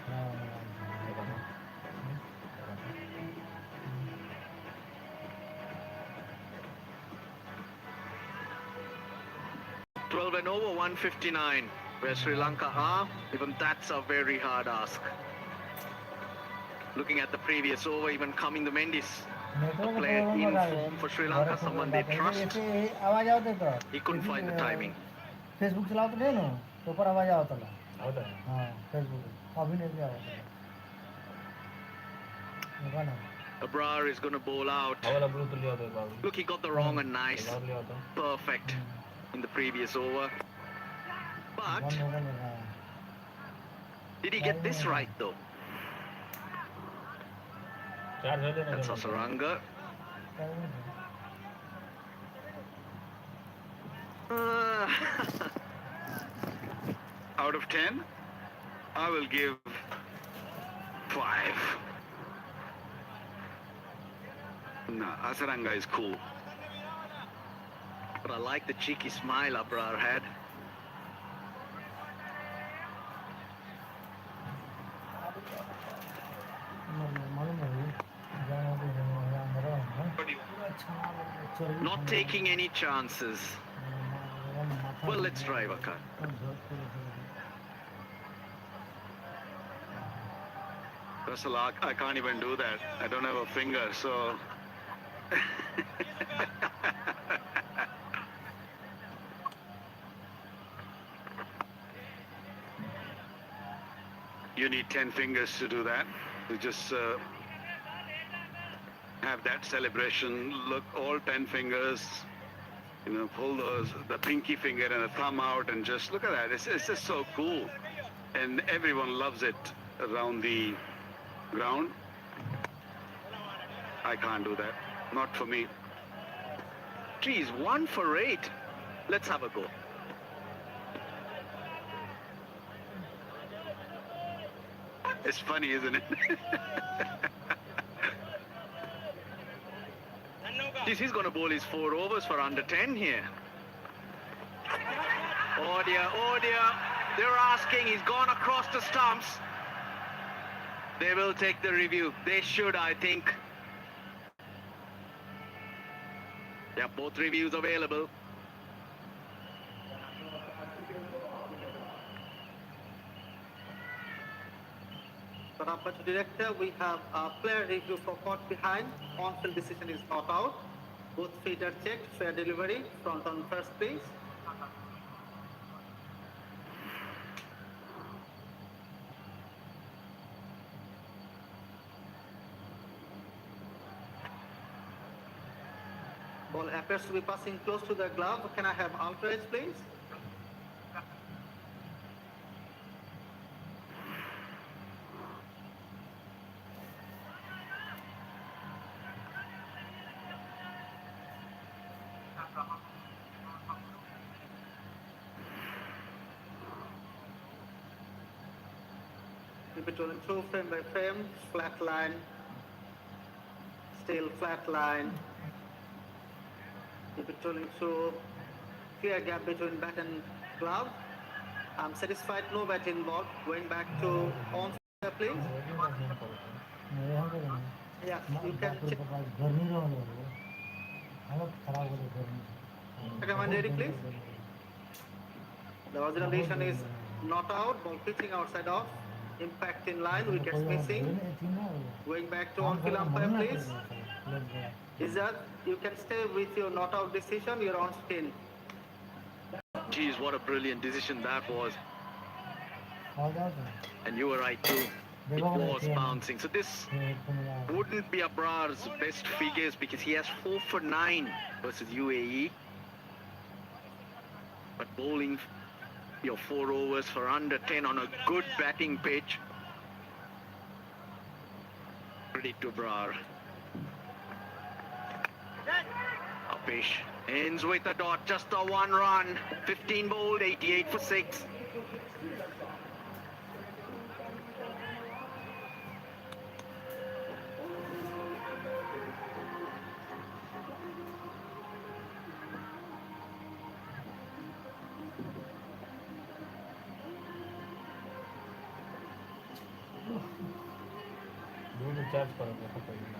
[SPEAKER 9] 12 and over 159, where Sri Lanka are. Even that's a very hard ask. Looking at the previous over, even coming to Mendes, a player in form for Sri Lanka, someone they trust.
[SPEAKER 13] आवाज आवते तो
[SPEAKER 9] He couldn't find the timing.
[SPEAKER 13] Facebook चलाओ तो नहीं ना तो पर आवाज आवता है हां फेसबुक अभी नहीं आवता है ना
[SPEAKER 9] Abrar is going to bowl out. Look, he got the wrong and nice. Perfect in the previous over. But did he get this right though? That's Hasaranga.
[SPEAKER 4] Out of 10, I will give 5. No, Hasaranga is cool.
[SPEAKER 9] But I like the cheeky smile Abrar had. Not taking any chances. Well, let's try Vakar.
[SPEAKER 4] Russell, I can't even do that. I don't have a finger, so... You need 10 fingers to do that. You just have that celebration. Look, all 10 fingers. You know, pull the pinky finger and the thumb out and just look at that. It's just so cool. And everyone loves it around the ground. I can't do that. Not for me.
[SPEAKER 9] Geez, 1 for 8. Let's have a go.
[SPEAKER 4] It's funny, isn't it?
[SPEAKER 9] Geez, he's going to bowl his 4 overs for under 10 here. Oh dear, oh dear. They're asking, he's gone across the stumps. They will take the review. They should, I think. Yeah, both reviews available.
[SPEAKER 14] But director, we have a player review for caught behind. On-field decision is not out. Both feet are checked. Fair delivery. Front on first, please. Ball appears to be passing close to the glove. Can I have outrage, please? Between 2 frame by frame, flat line, still flat line. Between 2, clear gap between bat and glove. I'm satisfied, no bat involved. Going back to on please. Yeah, you can check. Recommend ready, please. The original decision is not out, ball pitching outside off. Impact in line, wickets missing. Going back to on-field umpire, please. Is that you can stay with your not out decision, you're on spin.
[SPEAKER 9] Geez, what a brilliant decision that was. And you were right too. It was bouncing. So this wouldn't be Abrar's best figures because he has 4 for 9 versus UAE. But bowling your 4 overs for under 10 on a good batting pitch. Credit to Brar. Apish ends with a dot, just a 1 run. 15 bowled, 88 for 6.
[SPEAKER 5] Charge करोगे तो कोई ना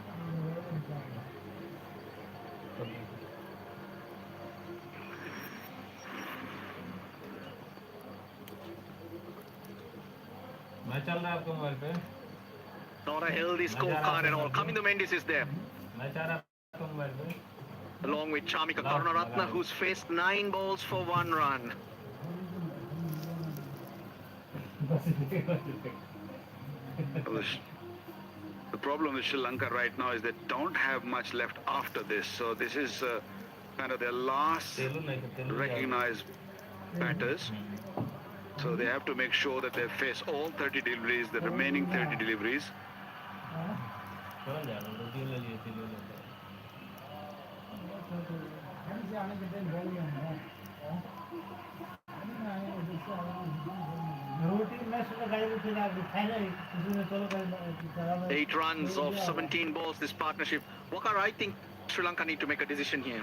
[SPEAKER 5] मैं चल रहा है आपके mobile पे
[SPEAKER 9] Not a healthy scorecard at all. Coming to Mendes is there.
[SPEAKER 5] मैं चाह रहा हूँ आपके मोबाइल पे
[SPEAKER 9] Along with Chamika Karunaratne, who's faced 9 balls for 1 run.
[SPEAKER 4] The problem with Sri Lanka right now is they don't have much left after this. So this is kind of their last recognized batters. So they have to make sure that they face all 30 deliveries, the remaining 30 deliveries.
[SPEAKER 9] Eight runs of 17 balls, this partnership. Walker, I think Sri Lanka need to make a decision here.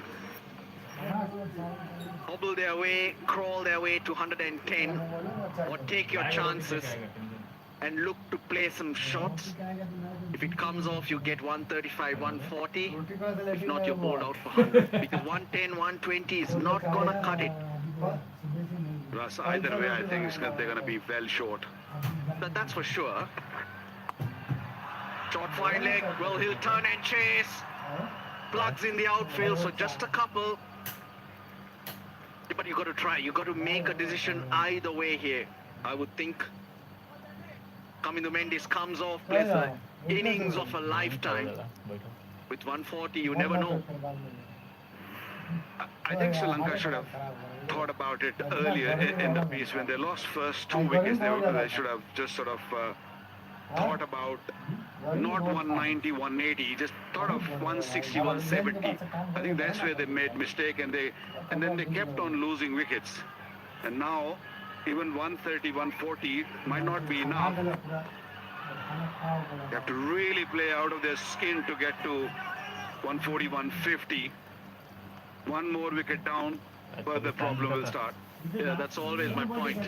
[SPEAKER 9] Hobble their way, crawl their way to 110, or take your chances and look to play some shots. If it comes off, you get 135, 140. If not, you're bowled out for 100. Because 110, 120 is not going to cut it.
[SPEAKER 4] Russ, either way, I think they're going to be well short.
[SPEAKER 9] But that's for sure. Short fine leg, well, he'll turn and chase. Plugs in the outfield, so just a couple. But you got to try. You got to make a decision either way here. I would think Kamindu Mendes comes off, plays the innings of a lifetime. With 140, you never know.
[SPEAKER 4] I think Sri Lanka should have thought about it earlier in the piece. When they lost first 2 wickets, they should have just sort of thought about not 190, 180, just thought of 160, 170. I think that's where they made mistake, and then they kept on losing wickets. And now, even 130, 140 might not be enough. They have to really play out of their skin to get to 140, 150. One more wicket down, but the problem will start.
[SPEAKER 9] Yeah, that's always my point.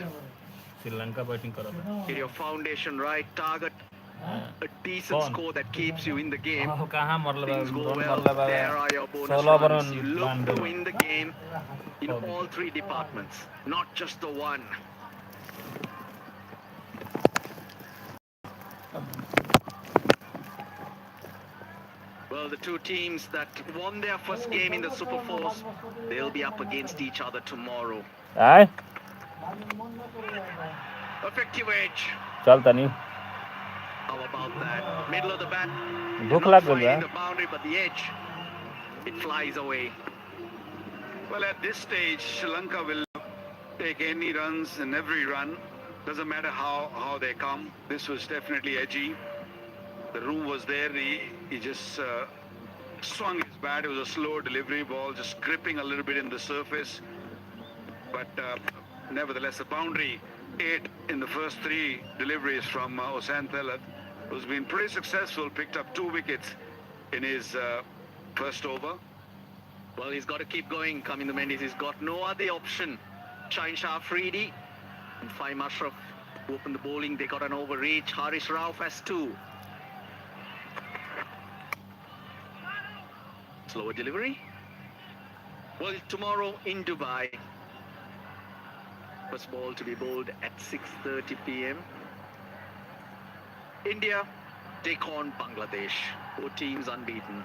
[SPEAKER 5] Sri Lanka batting karo
[SPEAKER 9] Get your foundation right, target a decent score that keeps you in the game. Things go well, there are your bonus runs. You look to win the game in all 3 departments, not just the one. Well, the 2 teams that won their first game in the Super Fours, they'll be up against each other tomorrow.
[SPEAKER 5] Aye.
[SPEAKER 9] Effective edge.
[SPEAKER 5] चलता नहीं
[SPEAKER 9] How about that? Middle of the bat.
[SPEAKER 5] भूख
[SPEAKER 9] Not
[SPEAKER 5] लग गई
[SPEAKER 9] finding
[SPEAKER 5] है
[SPEAKER 9] the boundary, but the edge, it flies away.
[SPEAKER 4] Well, at this stage, Sri Lanka will take any runs and every run. Doesn't matter how they come. This was definitely edgy. The room was there. He just swung his bat. It was a slow delivery ball, just gripping a little bit in the surface. But nevertheless, a boundary 8 in the first 3 deliveries from Osan Thelat, who's been pretty successful, picked up 2 wickets in his first over.
[SPEAKER 9] Well, he's got to keep going, Kamindu Mendes. He's got no other option. Shaheen Afridi and Faim Ashraf open the bowling. They got an overreach. Harish Rauf has 2. Slower delivery. Well, tomorrow in Dubai. First ball to be bowled at 6:30 p.m. India take on Bangladesh. 4 teams unbeaten.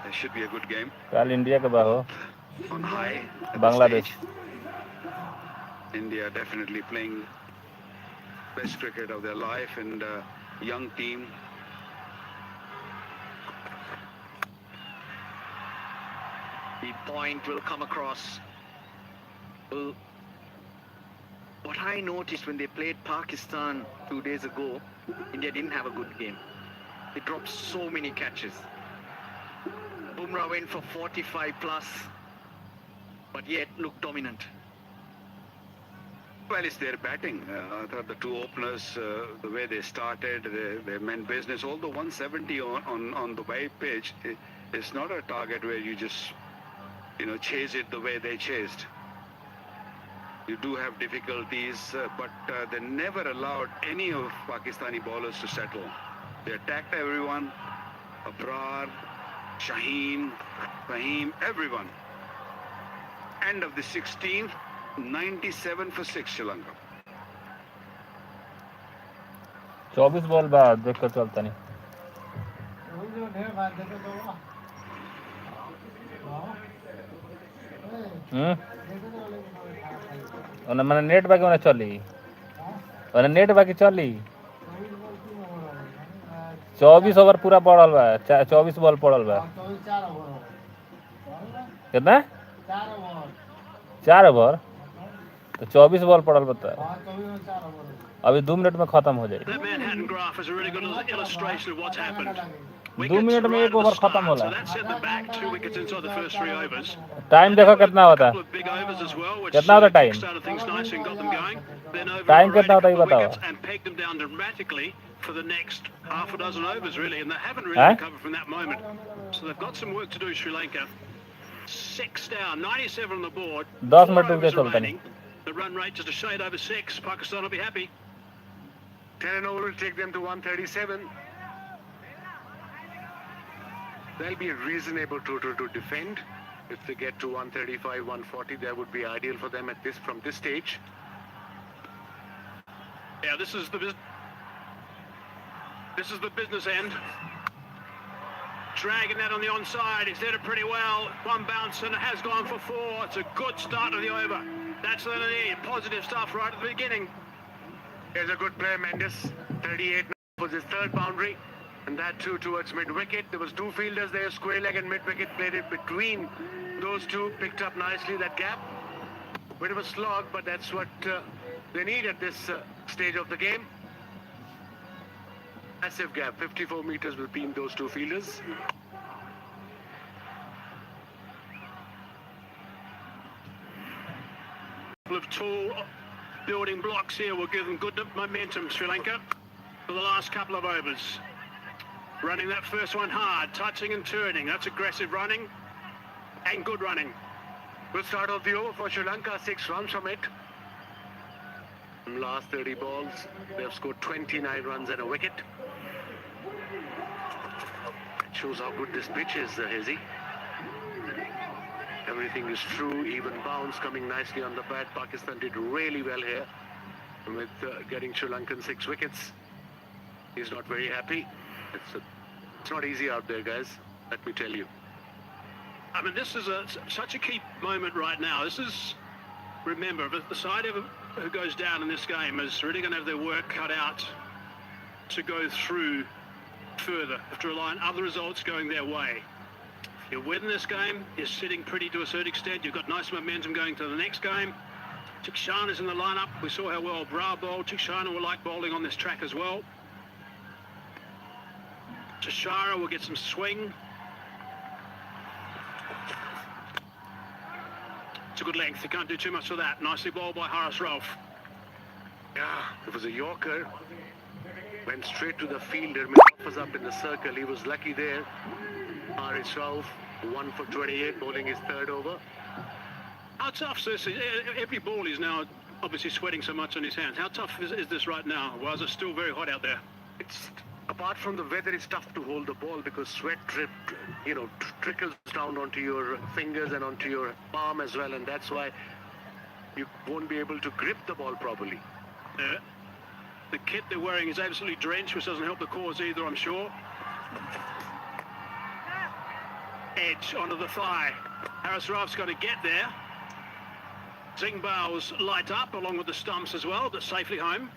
[SPEAKER 4] It should be a good game.
[SPEAKER 5] कल India के बाहो
[SPEAKER 4] On high. at this
[SPEAKER 5] Bangladesh
[SPEAKER 4] stage. India definitely playing best cricket of their life, and young team.
[SPEAKER 9] The point will come across. Well, what I noticed when they played Pakistan 2 days ago, India didn't have a good game. They dropped so many catches. Bumrah went for 45 plus, but yet looked dominant.
[SPEAKER 4] Well, it's their batting. I thought the two openers, the way they started, they meant business. Although 170 on the white pitch, it's not a target where you just, chase it the way they chased. You do have difficulties, but they never allowed any of Pakistani bowlers to settle. They attacked everyone. Abrar, Shaheen, Fahim, everyone. End of the 16th, 97 for 6 Sri Lanka.
[SPEAKER 5] 24 ball बाद देखकर चलता नहीं। मैंने net बाकी मैंने चली, मैंने net बाकी चली। 24 ओवर पूरा पड़ल बा, 24 बॉल पड़ल बा। कितना? 4 ओवर तो 24 बॉल पड़ल बता। अभी 2 मिनट में खत्म हो जाएगी। 2 मिनट में 1 ओवर खत्म होला। टाइम देखो कितना होता है, कितना होता टाइम, टाइम कितना होता है बताओ।
[SPEAKER 8] For the next half a dozen overs, really, and they haven't really recovered from that moment. So they've got some work to do, Sri Lanka. 6 down, 97 on the board.
[SPEAKER 5] 10 minute रुक चलता नहीं।
[SPEAKER 8] The run rate just a shade over 6. Pakistan will be happy.
[SPEAKER 11] 10 over will take them to 137. They'll be reasonable total to defend. If they get to 135, 140, that would be ideal for them from this stage.
[SPEAKER 8] Yeah, this is the business end. Dragging that on the onside. He's did it pretty well. One bounce and it has gone for 4. It's a good start of the over. That's what they need. Positive stuff right at the beginning.
[SPEAKER 11] There's a good player, Mendes. 38 was his third boundary. And that too towards mid-wicket. There was 2 fielders there, square leg and mid-wicket. Played it between those two. Picked up nicely that gap. Bit of a slog, but that's what they need at this stage of the game. Massive gap, 54 meters between those 2 fielders.
[SPEAKER 8] Couple of tall building blocks here will give them good momentum, Sri Lanka, for the last couple of overs. Running that first one hard, touching and turning. That's aggressive running and good running.
[SPEAKER 11] Good start of the over for Sri Lanka, 6 runs from it. In last 30 balls, they've scored 29 runs and a wicket. Shows how good this pitch is, Hazy. Everything is true, even bounce coming nicely on the bat. Pakistan did really well here with getting Sri Lankan 6 wickets. He's not very happy. It's not easy out there, guys, let me tell you.
[SPEAKER 8] I mean, this is such a key moment right now. This is, remember, the side who goes down in this game is really going to have their work cut out to go through further, have to rely on other results going their way. If you win this game, you're sitting pretty to a certain extent. You've got nice momentum going to the next game. Chikshana's in the lineup. We saw how well Bra bowled. Chikshana will like bowling on this track as well. Tashara will get some swing. It's a good length. You can't do too much of that. Nicely bowled by Haris Rauf.
[SPEAKER 11] Yeah, it was a Yorker. Went straight to the fielder. Was up in the circle. He was lucky there. Haris Rauf, 1 for 28, bowling his 3rd over.
[SPEAKER 8] How tough, Cersei? Every ball is now obviously sweating so much on his hands. How tough is this right now? Well, is it still very hot out there?
[SPEAKER 11] It's, apart from the weather, it's tough to hold the ball because sweat trickles down onto your fingers and onto your palm as well, and that's why you won't be able to grip the ball properly.
[SPEAKER 8] The kit they're wearing is absolutely drenched, which doesn't help the cause either, I'm sure. Edge onto the thigh. Haris Rauf's got to get there. Zingbao's light up along with the stumps as well, but safely home.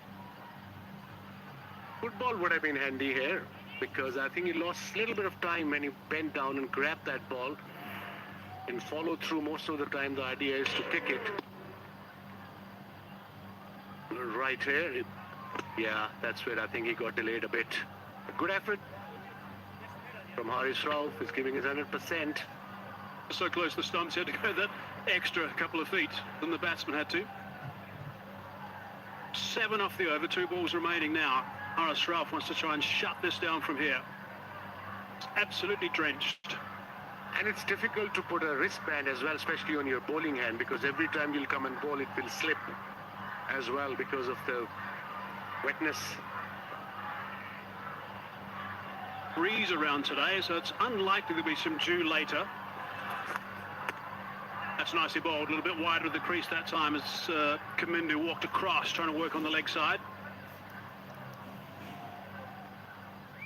[SPEAKER 11] Football would have been handy here because I think he lost a little bit of time when he bent down and grabbed that ball. In follow through, most of the time the idea is to kick it. Right here. Yeah, that's where I think he got delayed a bit. Good effort from Haris Rauf. He's giving his 100%.
[SPEAKER 8] So close to the stumps, he had to go that extra couple of feet than the batsman had to. 7 off the over, 2 balls remaining now. Haris Rauf wants to try and shut this down from here. It's absolutely drenched.
[SPEAKER 11] And it's difficult to put a wristband as well, especially on your bowling hand, because every time you'll come and bowl, it will slip as well because of the wetness.
[SPEAKER 8] Breeze around today, so it's unlikely there'll be some dew later. That's nicely bowled, a little bit wider of the crease that time as Kamindu walked across, trying to work on the leg side.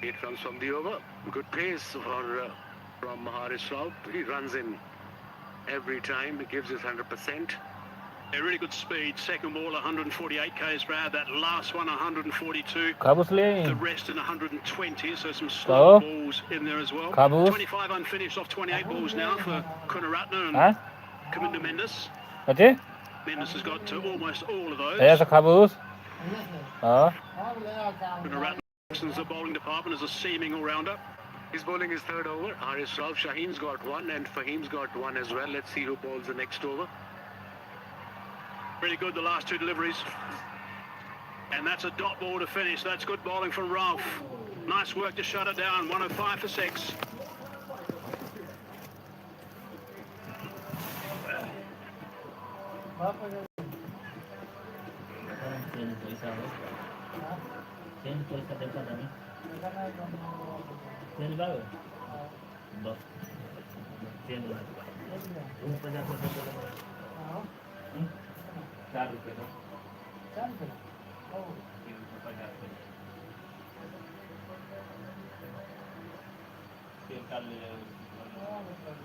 [SPEAKER 11] 8 runs from the over. Good pace from Haris Rauf. He runs in every time. He gives his 100%.
[SPEAKER 8] A really good speed. Second ball 148 k's per hour. That last one 142.
[SPEAKER 5] Kabusli.
[SPEAKER 8] The rest in 120. So some slow balls in there as well.
[SPEAKER 5] Kabus.
[SPEAKER 8] 25 unfinished off 28 balls now for Kunaratne and Kamindu Mendes.
[SPEAKER 5] Okay.
[SPEAKER 8] Mendes has got to almost all of those.
[SPEAKER 5] There's a Kabus.
[SPEAKER 8] Kunaratne's the bowling department as a seaming all-rounder.
[SPEAKER 11] He's bowling his 3rd over. Haris Rauf, Shaheen's got 1 and Fahim's got 1 as well. Let's see who bowls the next over.
[SPEAKER 8] Really good, the last 2 deliveries. And that's a dot ball to finish. That's good bowling from Rauf. Nice work to shut it down. 105 for 6.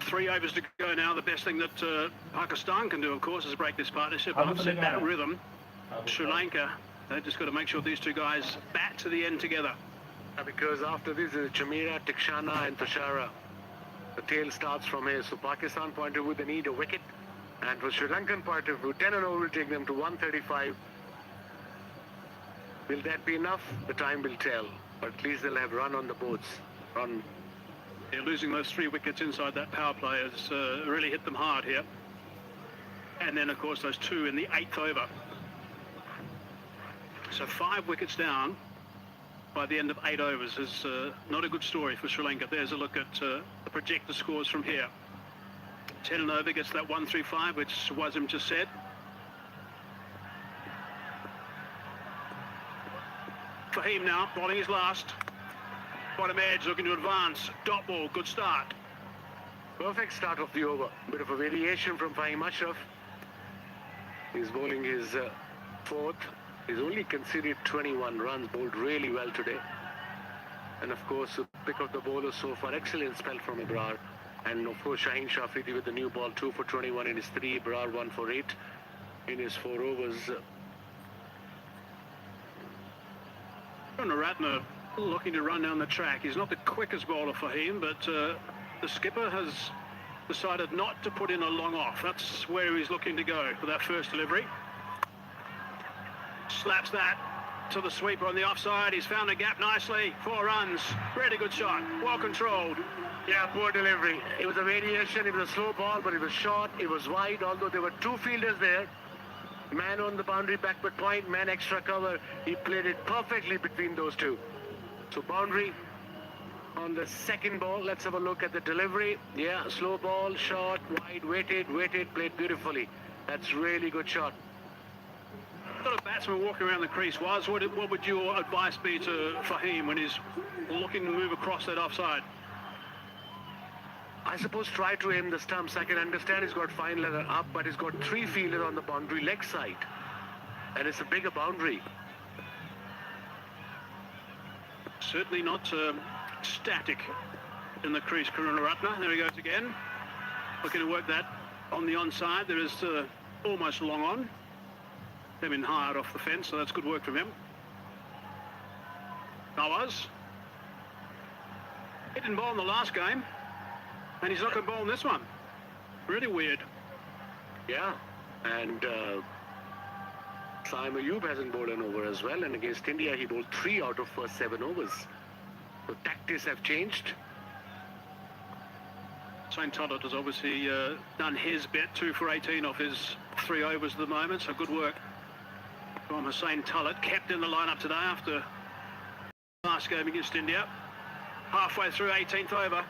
[SPEAKER 8] Three overs to go now. The best thing that Pakistan can do, of course, is break this partnership and upset that rhythm. Sri Lanka, they've just got to make sure these 2 guys bat to the end together.
[SPEAKER 11] Because after this is Jamira, Tikshana and Tushara. The tail starts from here. So Pakistan point of view, they need a wicket. And for Sri Lankan point of view, 10 and over will take them to 135. Will that be enough? The time will tell. But at least they'll have run on the boards. Run.
[SPEAKER 8] They're losing those 3 wickets inside that power play has really hit them hard here. And then, of course, those 2 in the 8th over. So 5 wickets down by the end of 8 overs is not a good story for Sri Lanka. There's a look at the projected scores from here. 10 and over gets that 135, which Wasim just said. Fahim now, bowling his last. Bottom edge, looking to advance. Dot ball, good start.
[SPEAKER 11] Perfect start of the over. Bit of a variation from Fahim Ashraf. He's bowling his 4th. He's only conceded 21 runs, bowled really well today. And of course, pick of the bowler so far, excellent spell from Ibrar. And of course, Shaheen Afridi with the new ball, 2 for 21 in his 3, Ibrar 1 for 8 in his 4 overs.
[SPEAKER 8] Kunaratne looking to run down the track. He's not the quickest bowler for him, but the skipper has decided not to put in a long off. That's where he's looking to go for that first delivery. Slaps that to the sweeper on the offside. He's found a gap nicely. 4 runs. Really good shot. Well controlled.
[SPEAKER 11] Yeah, poor delivery. It was a variation. It was a slow ball, but it was short. It was wide, although there were 2 fielders there. Man on the boundary backward point, man extra cover. He played it perfectly between those 2. So boundary on the 2nd ball. Let's have a look at the delivery. Yeah, slow ball, short, wide, weighted, played beautifully. That's really good shot.
[SPEAKER 8] Got a batsman walking around the crease. What would your advice be to Fahim when he's looking to move across that offside?
[SPEAKER 11] I suppose try to aim the stumps. I can understand he's got fine leather up, but he's got 3 fielders on the boundary leg side. And it's a bigger boundary.
[SPEAKER 8] Certainly not static in the crease, Kunaratne. There he goes again. Looking to work that on the onside. There is almost long on. They've been hired off the fence, so that's good work from him. Nawaz. He didn't bowl in the last game, and he's not going to bowl in this one. Really weird.
[SPEAKER 11] Yeah, and Saim Ayub hasn't bowled an over as well, and against India he bowled 3 out of first 7 overs. So tactics have changed.
[SPEAKER 8] Shane Toddett has obviously done his bit, 2 for 18 off his 3 overs at the moment, so good work from Shaheen Toddett, kept in the lineup today after last game against India. Halfway through 18th over.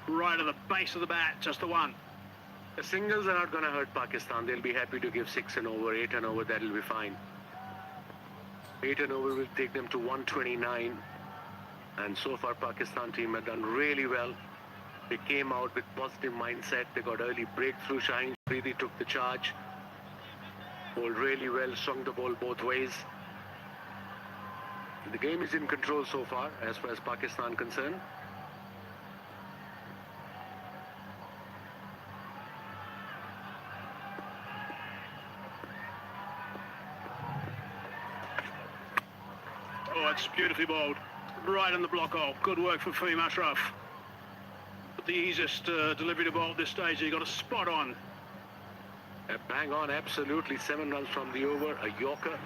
[SPEAKER 8] Right at the base of the bat, just the one.
[SPEAKER 11] The singles are not going to hurt Pakistan. They'll be happy to give 6 and over, 8 and over, that'll be fine. 8 and over will take them to 129. And so far Pakistan team have done really well. They came out with positive mindset. They got early breakthrough. Shaheen Afridi took the charge. Bowled really well, swung the ball both ways. The game is in control so far as far as Pakistan concerned.
[SPEAKER 8] Oh, it's beautifully bowled. Right in the block hole. Good work from Fahim Ashraf. But the easiest delivery to bowl at this stage. He got a spot on.
[SPEAKER 11] Bang on, absolutely. 7 runs from the over, a Yorker.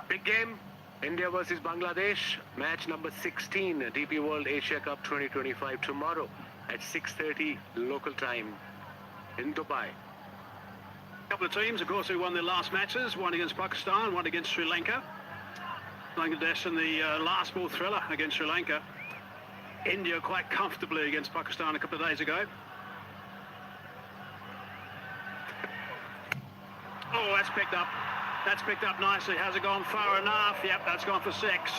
[SPEAKER 11] Big game. India versus Bangladesh. Match number 16, DP World Asia Cup 2025 tomorrow at 6:30 local time in Dubai.
[SPEAKER 8] A couple of teams, of course, who won their last matches. One against Pakistan, one against Sri Lanka. Bangladesh in the last ball thriller against Sri Lanka. India quite comfortably against Pakistan a couple of days ago. Oh, that's picked up. That's picked up nicely. Has it gone far enough? Yep, that's gone for 6.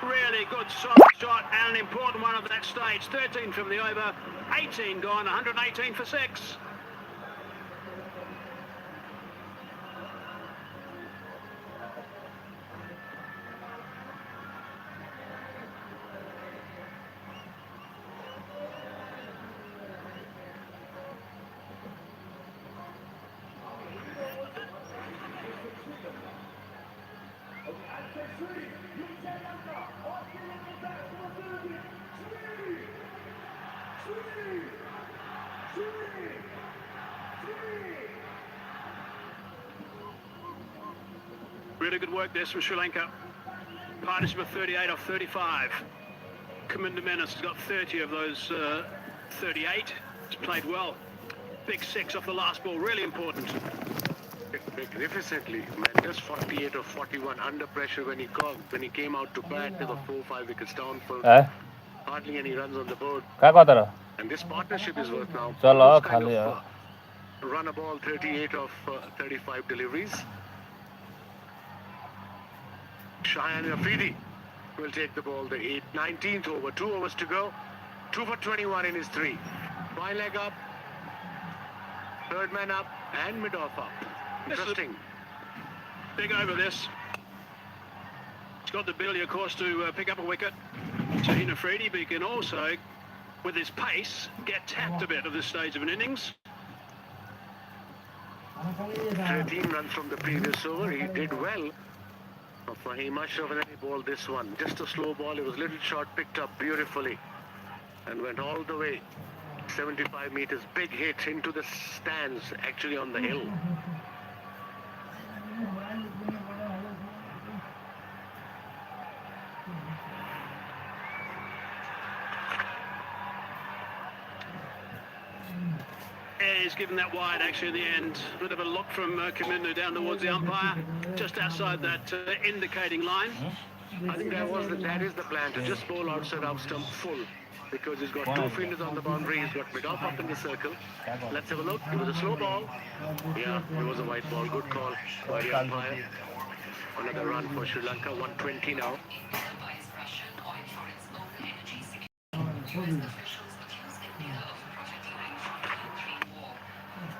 [SPEAKER 8] Really good solid shot and an important one at that stage. 13 from the over, 18 gone, 118 for 6. Really good work there from Sri Lanka. Partnership of 38 off 35. Mendes has got 30 of those 38. He's played well. Big 6 off the last ball, really important.
[SPEAKER 11] Magnificently. Mendes 48 of 41 under pressure when he came out to bat. There were 4-5 wickets down for hardly any runs on the board. And this partnership is worth now. Run a ball 38 of 35 deliveries. Shaheen Afridi will take the ball, the 19th over, 2 overs to go, 2 for 21 in his 3. One leg up, third man up, and mid-off up. Interesting.
[SPEAKER 8] Big over this. He's got the ability, of course, to pick up a wicket. Shaheen Afridi, but he can also, with his pace, get tapped a bit at this stage of an innings.
[SPEAKER 11] 13 runs from the previous over, he did well. For Fahim Ashraf, and then he bowled this one. Just a slow ball, it was a little short, picked up beautifully and went all the way 75 meters. Big hit into the stands, actually on the hill.
[SPEAKER 8] He's given that wide actually in the end. A bit of a look from Kamindu down towards the umpire, just outside that indicating line.
[SPEAKER 11] I think that is the plan, to just bowl outside off stump full, because he's got 2 fielders on the boundary. He's got mid-off up in the circle. Let's have a look. It was a slow ball. Yeah, it was a white ball. Good call by the umpire. Another run for Sri Lanka. 120 now.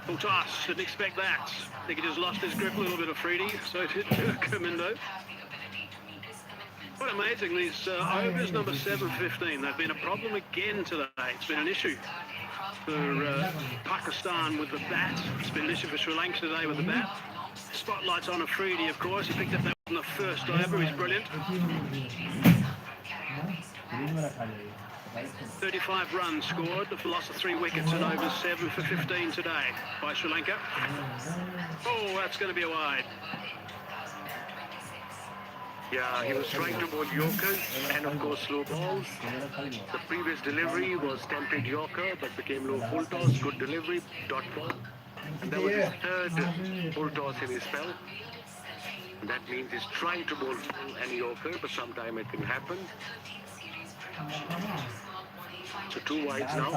[SPEAKER 8] Full toss, didn't expect that. I think he just lost his grip a little bit of Afridi, so did Kamindu. Quite amazing, these overs number 7-15, they've been a problem again today. It's been an issue for Pakistan with the bat. It's been an issue for Sri Lanka today with the bat. Spotlight's on Afridi, of course. He picked up that on the first over, he's brilliant. 35 runs scored, the loss of 3 wickets and over 7 for 15 today by Sri Lanka. Oh, that's going to be a wide.
[SPEAKER 11] Yeah, he was trying to bowl Yorkers and of course slow balls. The previous delivery was template Yorker but became low full toss, good delivery, dot ball. And that was his third full toss in his spell. And that means he's trying to bowl full and Yorker, but sometime it can happen. So 2 wides now.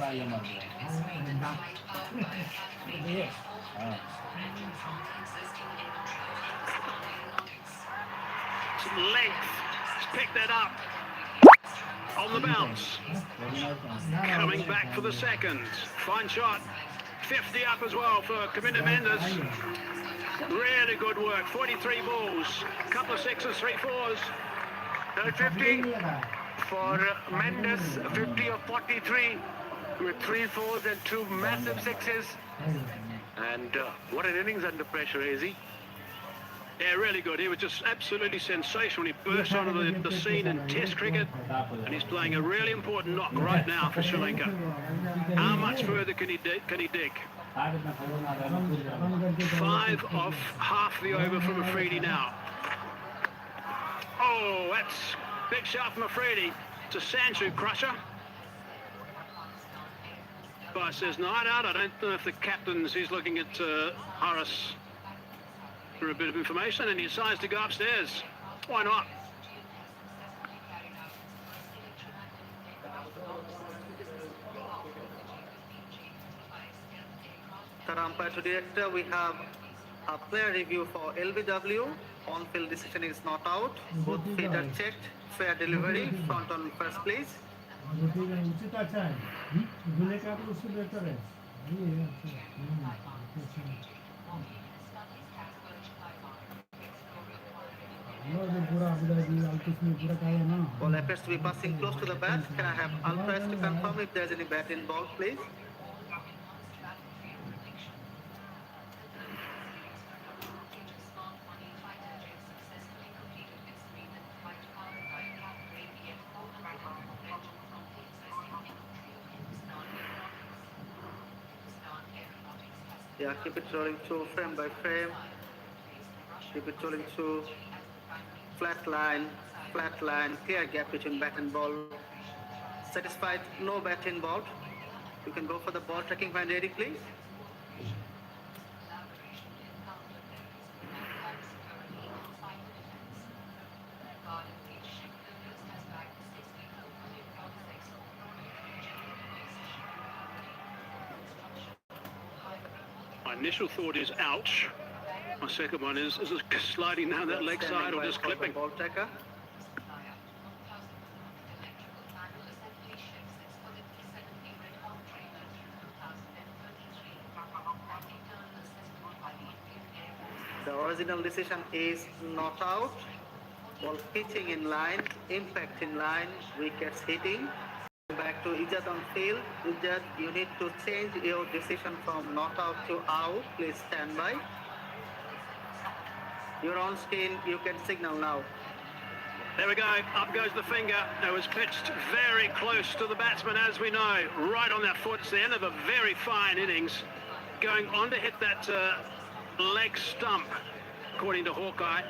[SPEAKER 8] Some length. He's picked that up. On the bounce. Coming back for the second. Fine shot. 50 up as well for Mendes. Really good work. 43 balls. Couple of sixes, 3 fours.
[SPEAKER 11] Third 50 for Mendes, 50 of 43 with 3 fours and 2 massive sixes. And what an innings under pressure, Hazy.
[SPEAKER 8] Yeah, really good. He was just absolutely sensational. He burst onto the scene in Test cricket, and he's playing a really important knock right now for Sri Lanka. How much further can he dig? 5 off half the over from Afridi now. Oh, that's big shot from Afridi to Sanju crusher. But says night out. I don't know if the captain's he's looking at Harris for a bit of information, and he decides to go upstairs. Why not?
[SPEAKER 14] Umpire to director, we have a player review for LBW. On-field decision is not out. Both feet are checked. Fair delivery. Front on first place. Ball appears to be passing close to the bat. Can I have umpires to confirm if there's any bat involved, please? Yeah, keep it rolling through frame by frame. Keep it rolling through flat line, clear gap between bat and ball. Satisfied, no bat involved. You can go for the ball tracking when ready, please.
[SPEAKER 8] My initial thought is ouch. My second one is it sliding down that leg side or just clipping?
[SPEAKER 14] Ball tracker. The original decision is not out. Ball pitching in line, impact in line, wickets hitting. Back to Ijat on field. Ijat, you need to change your decision from not out to out. Please stand by. You're on screen. You can signal now.
[SPEAKER 8] There we go. Up goes the finger. It was pitched very close to the batsman, as we know. Right on that foot. It's the end of a very fine innings. Going on to hit that leg stump, according to Hawkeye.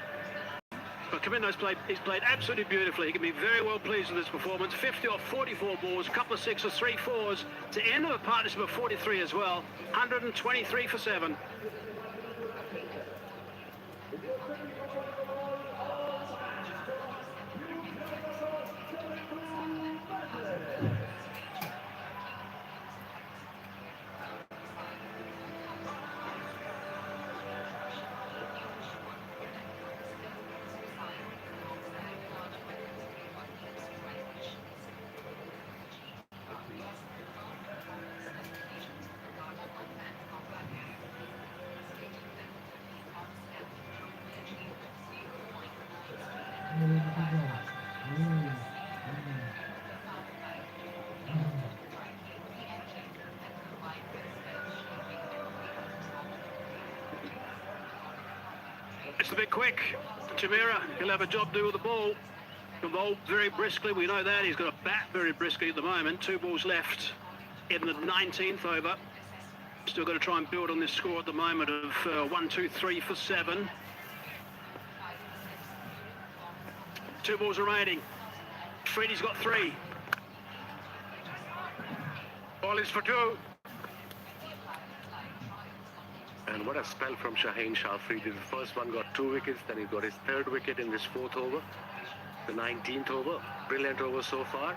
[SPEAKER 8] But Kamindo's he's played absolutely beautifully. He can be very well pleased with his performance. 50 off 44 balls, a couple of sixes, 3 fours. To end of a partnership of 43 as well. 123 for 7. It's a bit quick. Chimera, he'll have a job to do with the ball. The ball very briskly, we know that. He's got a bat very briskly at the moment. 2 balls left in the 19th over. Still got to try and build on this score at the moment of 1, 2, 3 for 7. 2 balls remaining. Freddie's got 3. Ball is for 2.
[SPEAKER 11] And what a spell from Shaheen Afridi. The first one got 2 wickets, then he got his 3rd wicket in this 4th over. The 19th over. Brilliant over so far.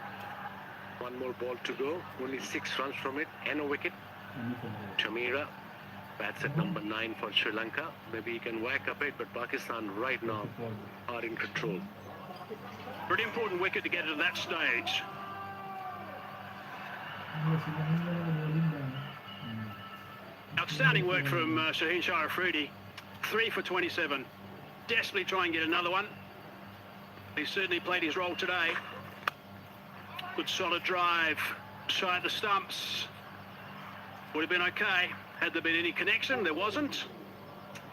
[SPEAKER 11] 1 more ball to go. Only 6 runs from it and a wicket. Chamira bats at number 9 for Sri Lanka. Maybe he can whack a bit, but Pakistan right now are in control.
[SPEAKER 8] Pretty important wicket to get to that stage. Outstanding work from Shaheen Afridi. 3 for 27. Desperately try and get another one. He certainly played his role today. Good solid drive. Shy at the stumps. Would have been okay had there been any connection. There wasn't.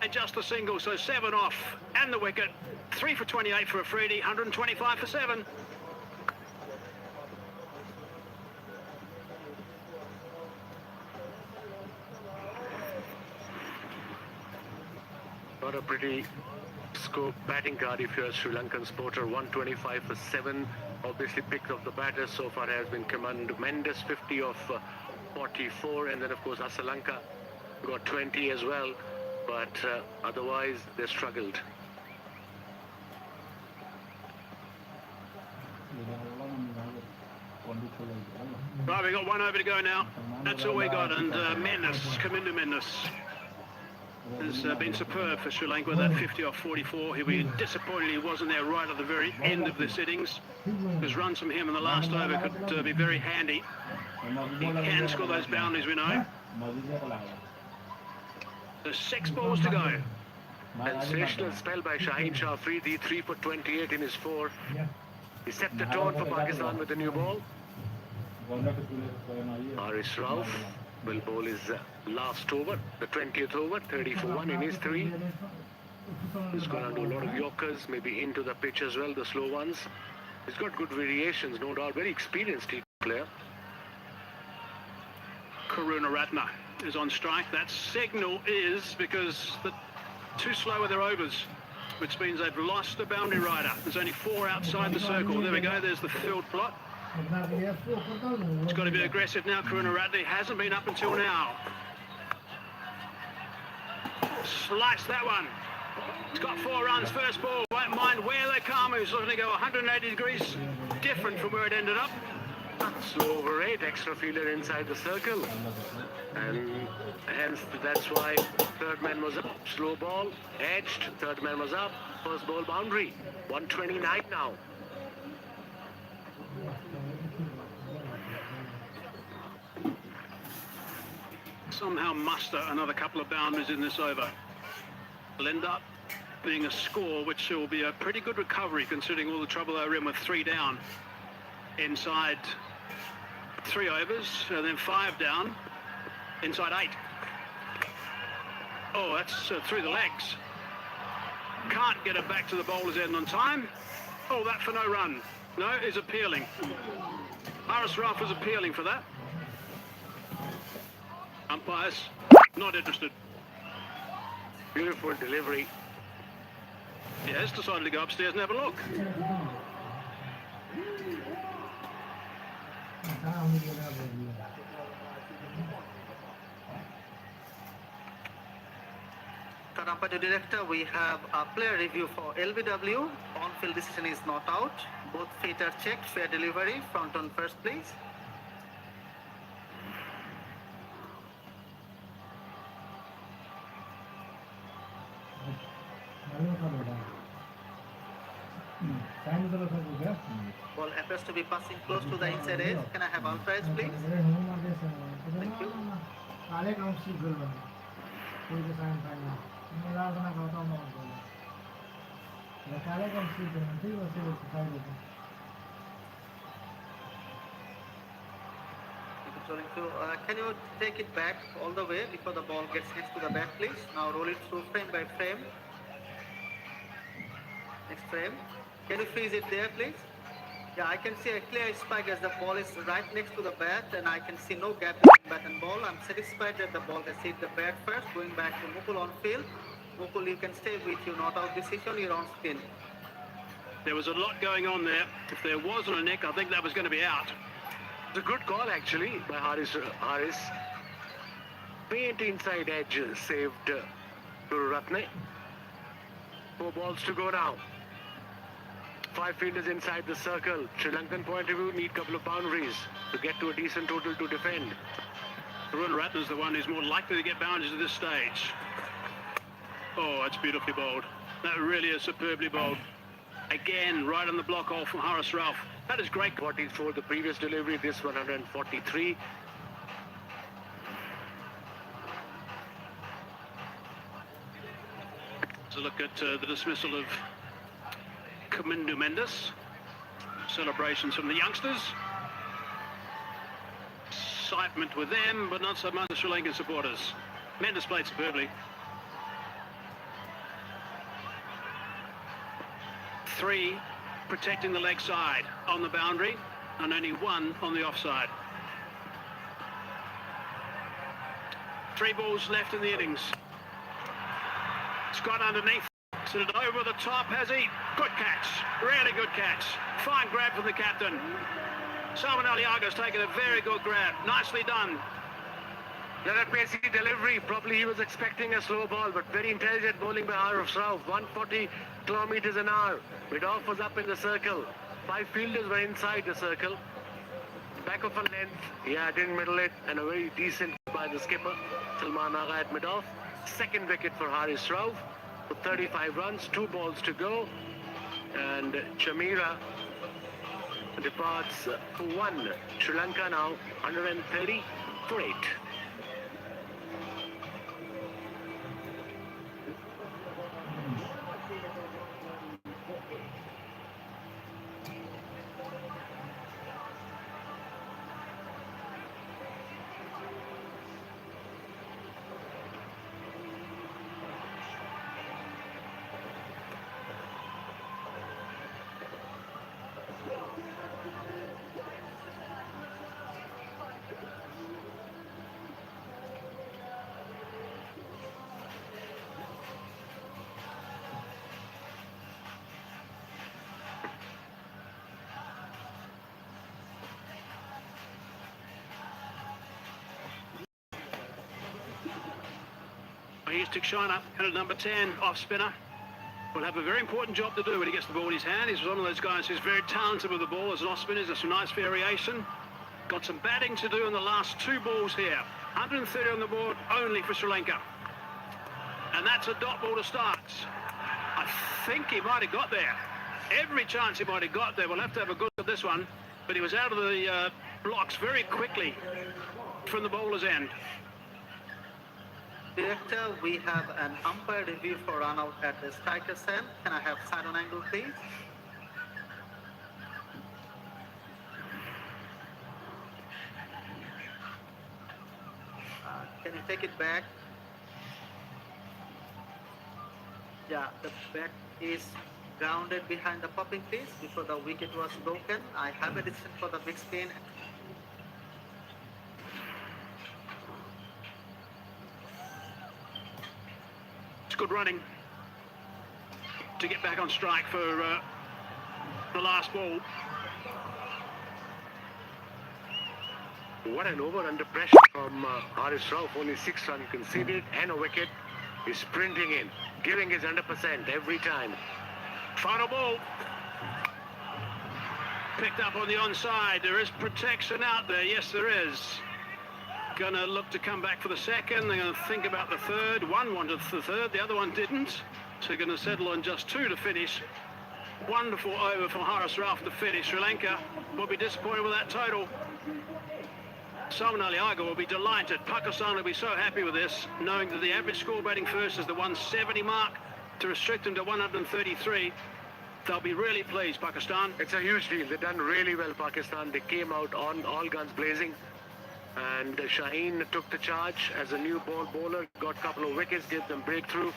[SPEAKER 8] And just a single, so 7 off. And the wicket. 3 for 28 for Afridi. 125 for 7.
[SPEAKER 11] Not a pretty scope batting card if you're a Sri Lankan supporter. 125 for 7. Obviously pick of the batters so far has been commanded. Mendes 50 of 44, and then of course Sri Lanka got 20 as well, but otherwise they struggled.
[SPEAKER 8] Right, we got 1 over to go now. That's all we got, and Mendes, Kamindu Mendes has been superb for Sri Lanka with that 50 off 44. He'll be disappointed he wasn't there right at the very end of this innings, because runs from him in the last over could be very handy. He can score those boundaries, we know. There's 6 balls to go.
[SPEAKER 11] Sensational spell by Shaheen Afridi, 3 for 28 in his 4. He set the tone for Pakistan with the new ball. Haris Rauf will bowl his last over, the 20th over, 30 for 1 in his 3. He's going to do a lot of yorkers, maybe into the pitch as well, the slow ones. He's got good variations, no doubt, very experienced player.
[SPEAKER 8] Karunaratne is on strike. That signal is because the too slow with their overs, which means they've lost the boundary rider. There's only 4 outside the circle. There we go, there's the field plot. It's got to be aggressive now. Karunaratne hasn't been up until now. Slice that one. It's got 4 runs, first ball. Won't mind where they come. He's looking to go 180 degrees different from where it ended up.
[SPEAKER 11] Slow over 8, extra fielder inside the circle. And hence that's why 3rd man was up. Slow ball, edged, 3rd man was up. First ball boundary. 129 now.
[SPEAKER 8] Somehow muster another couple of boundaries in this over. Will end up being a score which will be a pretty good recovery considering all the trouble they were in with 3 down inside 3 overs, and then 5 down inside 8. Oh, that's through the legs. Can't get it back to the bowler's end on time. Oh, that for no run. No, is appealing. Haris Rauf is appealing for that. Umpires not interested.
[SPEAKER 11] Beautiful delivery.
[SPEAKER 8] He has decided to go upstairs and have a look.
[SPEAKER 14] Umpire director, we have a player review for LBW. On-field decision is not out. Both feet are checked. Fair delivery. Front on first, please. Ball appears to be passing close to the inside edge. Can I have umpires, please? Thank you. Can you take it back all the way before the ball gets next to the bat, please? Now roll it through frame by frame. Next frame. Can you freeze it there, please? Yeah, I can see a clear spike as the ball is right next to the bat, and I can see no gap between bat and ball. I'm satisfied that the ball has hit the bat first. Going back to Mukul on field. Mukul, you can stay with your not out decision. You're on spin.
[SPEAKER 8] There was a lot going on there. If there wasn't a nick, I think that was going to be out.
[SPEAKER 11] It's a good call actually by Haris. Faint inside edge saved Guru Ratne. 4 balls to go now. 5 fielders inside the circle. Sri Lankan point of view, need a couple of boundaries to get to a decent total to defend.
[SPEAKER 8] Guru Ratne's the one who's more likely to get boundaries at this stage. Oh, that's beautifully bowled. That really is superbly bowled. Again, right on the block off from Haris Rauf. That is great.
[SPEAKER 11] 44 the previous delivery, this 143.
[SPEAKER 8] So look at the dismissal of Kamindu Mendes. Celebrations from the youngsters. Excitement with them, but not so much the Sri Lankan supporters. Mendes played superbly. 3 protecting the leg side on the boundary, and only 1 on the offside. 3 balls left in the innings. Scott underneath, sent it over the top, has he? Good catch, really good catch. Fine grab from the captain. Salman Aliaga's taken a very good grab, nicely done.
[SPEAKER 11] Another pacey delivery, probably he was expecting a slow ball, but very intelligent bowling by Haris Rauf. 140 kilometers an hour. Mid-off was up in the circle. 5 fielders were inside the circle. Back of a length, yeah, didn't middle it, and a very decent by the skipper, Salman Agha at mid-off. 2nd wicket for Haris Rauf for 35 runs, 2 balls to go, and Chamira departs for 1. Sri Lanka now 130 for 8.
[SPEAKER 8] Here's Tikshana, and at number 10, off spinner. Will have a very important job to do when he gets the ball in his hand. He's one of those guys who's very talented with the ball as an off spinner. There's some nice variation. Got some batting to do in the last 2 balls here. 130 on the board only for Sri Lanka. And that's a dot ball to start. I think he might have got there. Every chance he might have got there. We'll have to have a good look at this one. But he was out of the blocks very quickly from the bowler's end.
[SPEAKER 14] Director, we have an umpire review for run out at the striker's end. Can I have side on angle, please? Can you take it back? Yeah, the bat is grounded behind the popping piece before the wicket was broken. I have a decision for the big spin.
[SPEAKER 8] It's good running to get back on strike for the last ball.
[SPEAKER 11] What an over under pressure from Haris Rauf. Only 6 runs conceded and a wicket. He's sprinting in, giving his 100% every time.
[SPEAKER 8] Final ball. Picked up on the onside. There is protection out there. Yes, there is. Gonna look to come back for the second. They're gonna think about the third. One wanted the third, the other one didn't. So they're gonna settle on just 2 to finish. Wonderful over from Haris Rauf to finish. Sri Lanka will be disappointed with that total. Salman Aliaga will be delighted. Pakistan will be so happy with this, knowing that the average score batting first is the 170 mark. To restrict them to 133, they'll be really pleased, Pakistan.
[SPEAKER 11] It's a huge deal. They've done really well, Pakistan. They came out on all guns blazing. And Shaheen took the charge as a new ball bowler, got a couple of wickets, gave them breakthrough.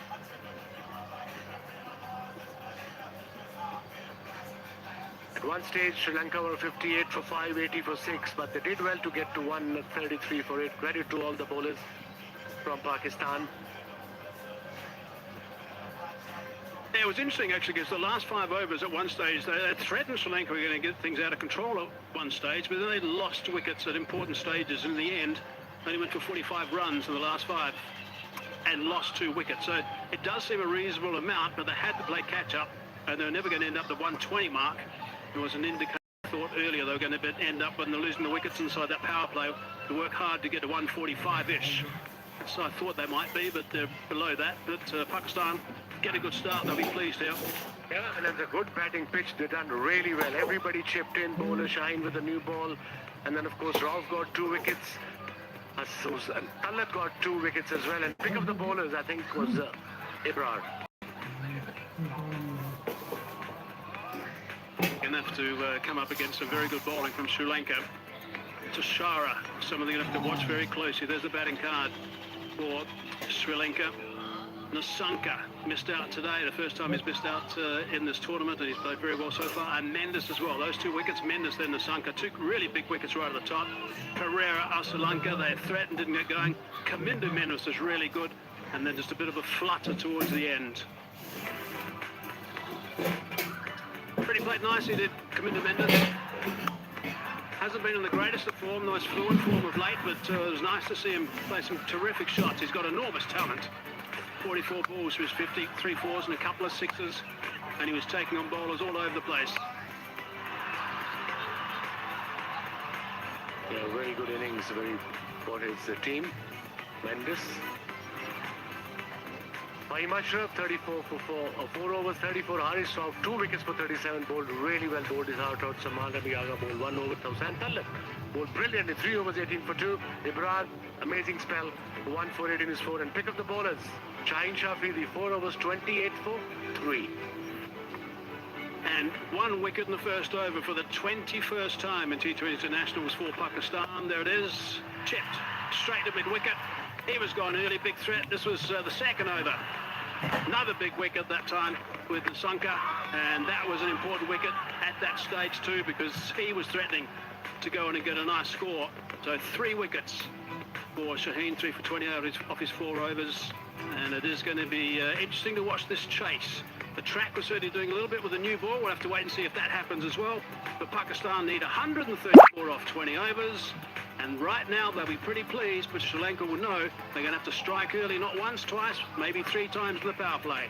[SPEAKER 11] At one stage, Sri Lanka were 58 for 5, 80 for 6, but they did well to get to 133 for 8. Credit to all the bowlers from Pakistan.
[SPEAKER 8] Yeah, it was interesting actually because the last 5 overs at one stage, they threatened Sri Lanka were going to get things out of control at one stage, but then they lost wickets at important stages. In the end, they only went for 45 runs in the last 5 and lost 2 wickets. So it does seem a reasonable amount, but they had to play catch-up, and they were never going to end up the 120 mark. There was an indicator, I thought earlier, they were going to end up when they're losing the wickets inside that power play to work hard to get to 145-ish. So I thought they might be, but they're below that. But Pakistan get a good start, they'll be pleased here.
[SPEAKER 11] Yeah, and it's a good batting pitch. They've done really well. Everybody chipped in. Bowler Shaheen with a new ball. And then, of course, Rauf got 2 wickets. And Talat got 2 wickets as well. And pick of the bowlers, I think, was Ibrahim.
[SPEAKER 8] Going to have to come up against some very good bowling from Sri Lanka. Tashara, someone they're going to have to watch very closely. There's the batting card for Sri Lanka. Nasanka missed out today, the first time he's missed out in this tournament, and he's played very well so far. And Mendes as well. Those 2 wickets, Mendes then Nasanka, 2 really big wickets right at the top. Pereira, Sri Lanka, they threatened, didn't get going. Kamindu Mendes was really good, and then just a bit of a flutter towards the end. Pretty played nicely, did Kamindu Mendes. Hasn't been in the greatest of form, nice fluent form of late, but it was nice to see him play some terrific shots. He's got enormous talent. 44 balls to his 50, 3 fours and a couple of 6s, and he was taking on bowlers all over the place.
[SPEAKER 11] Yeah, very good innings for his team. Mendes. Fahim Ashraf, 34 for 4 overs, 34. Haris Rauf, 2 wickets for 37, bowled really well, bowled his heart out. Samara Biaga bowled 1 over. Tausan Talat bowled brilliant in 3 overs, 18 for 2. Ibrahim, amazing spell, 1 for 8 in his 4. And pick up the bowlers. Shaheen Afridi, 4 overs, 28 for 3.
[SPEAKER 8] And 1 wicket in the first over for the 21st time in T20 Internationals for Pakistan. There it is, chipped straight to mid-wicket. He was gone early, big threat. This was the second over. Another big wicket that time with Nasanka, and that was an important wicket at that stage too, because he was threatening to go in and get a nice score. So 3 wickets for Shaheen, 3 for 20 off his 4 overs, and it is going to be interesting to watch this chase. The track was certainly doing a little bit with the new ball. We'll have to wait and see if that happens as well. But Pakistan need 134 off 20 overs. And right now they'll be pretty pleased, but Sri Lanka will know they're going to have to strike early, not once, twice, maybe 3 times in the power play.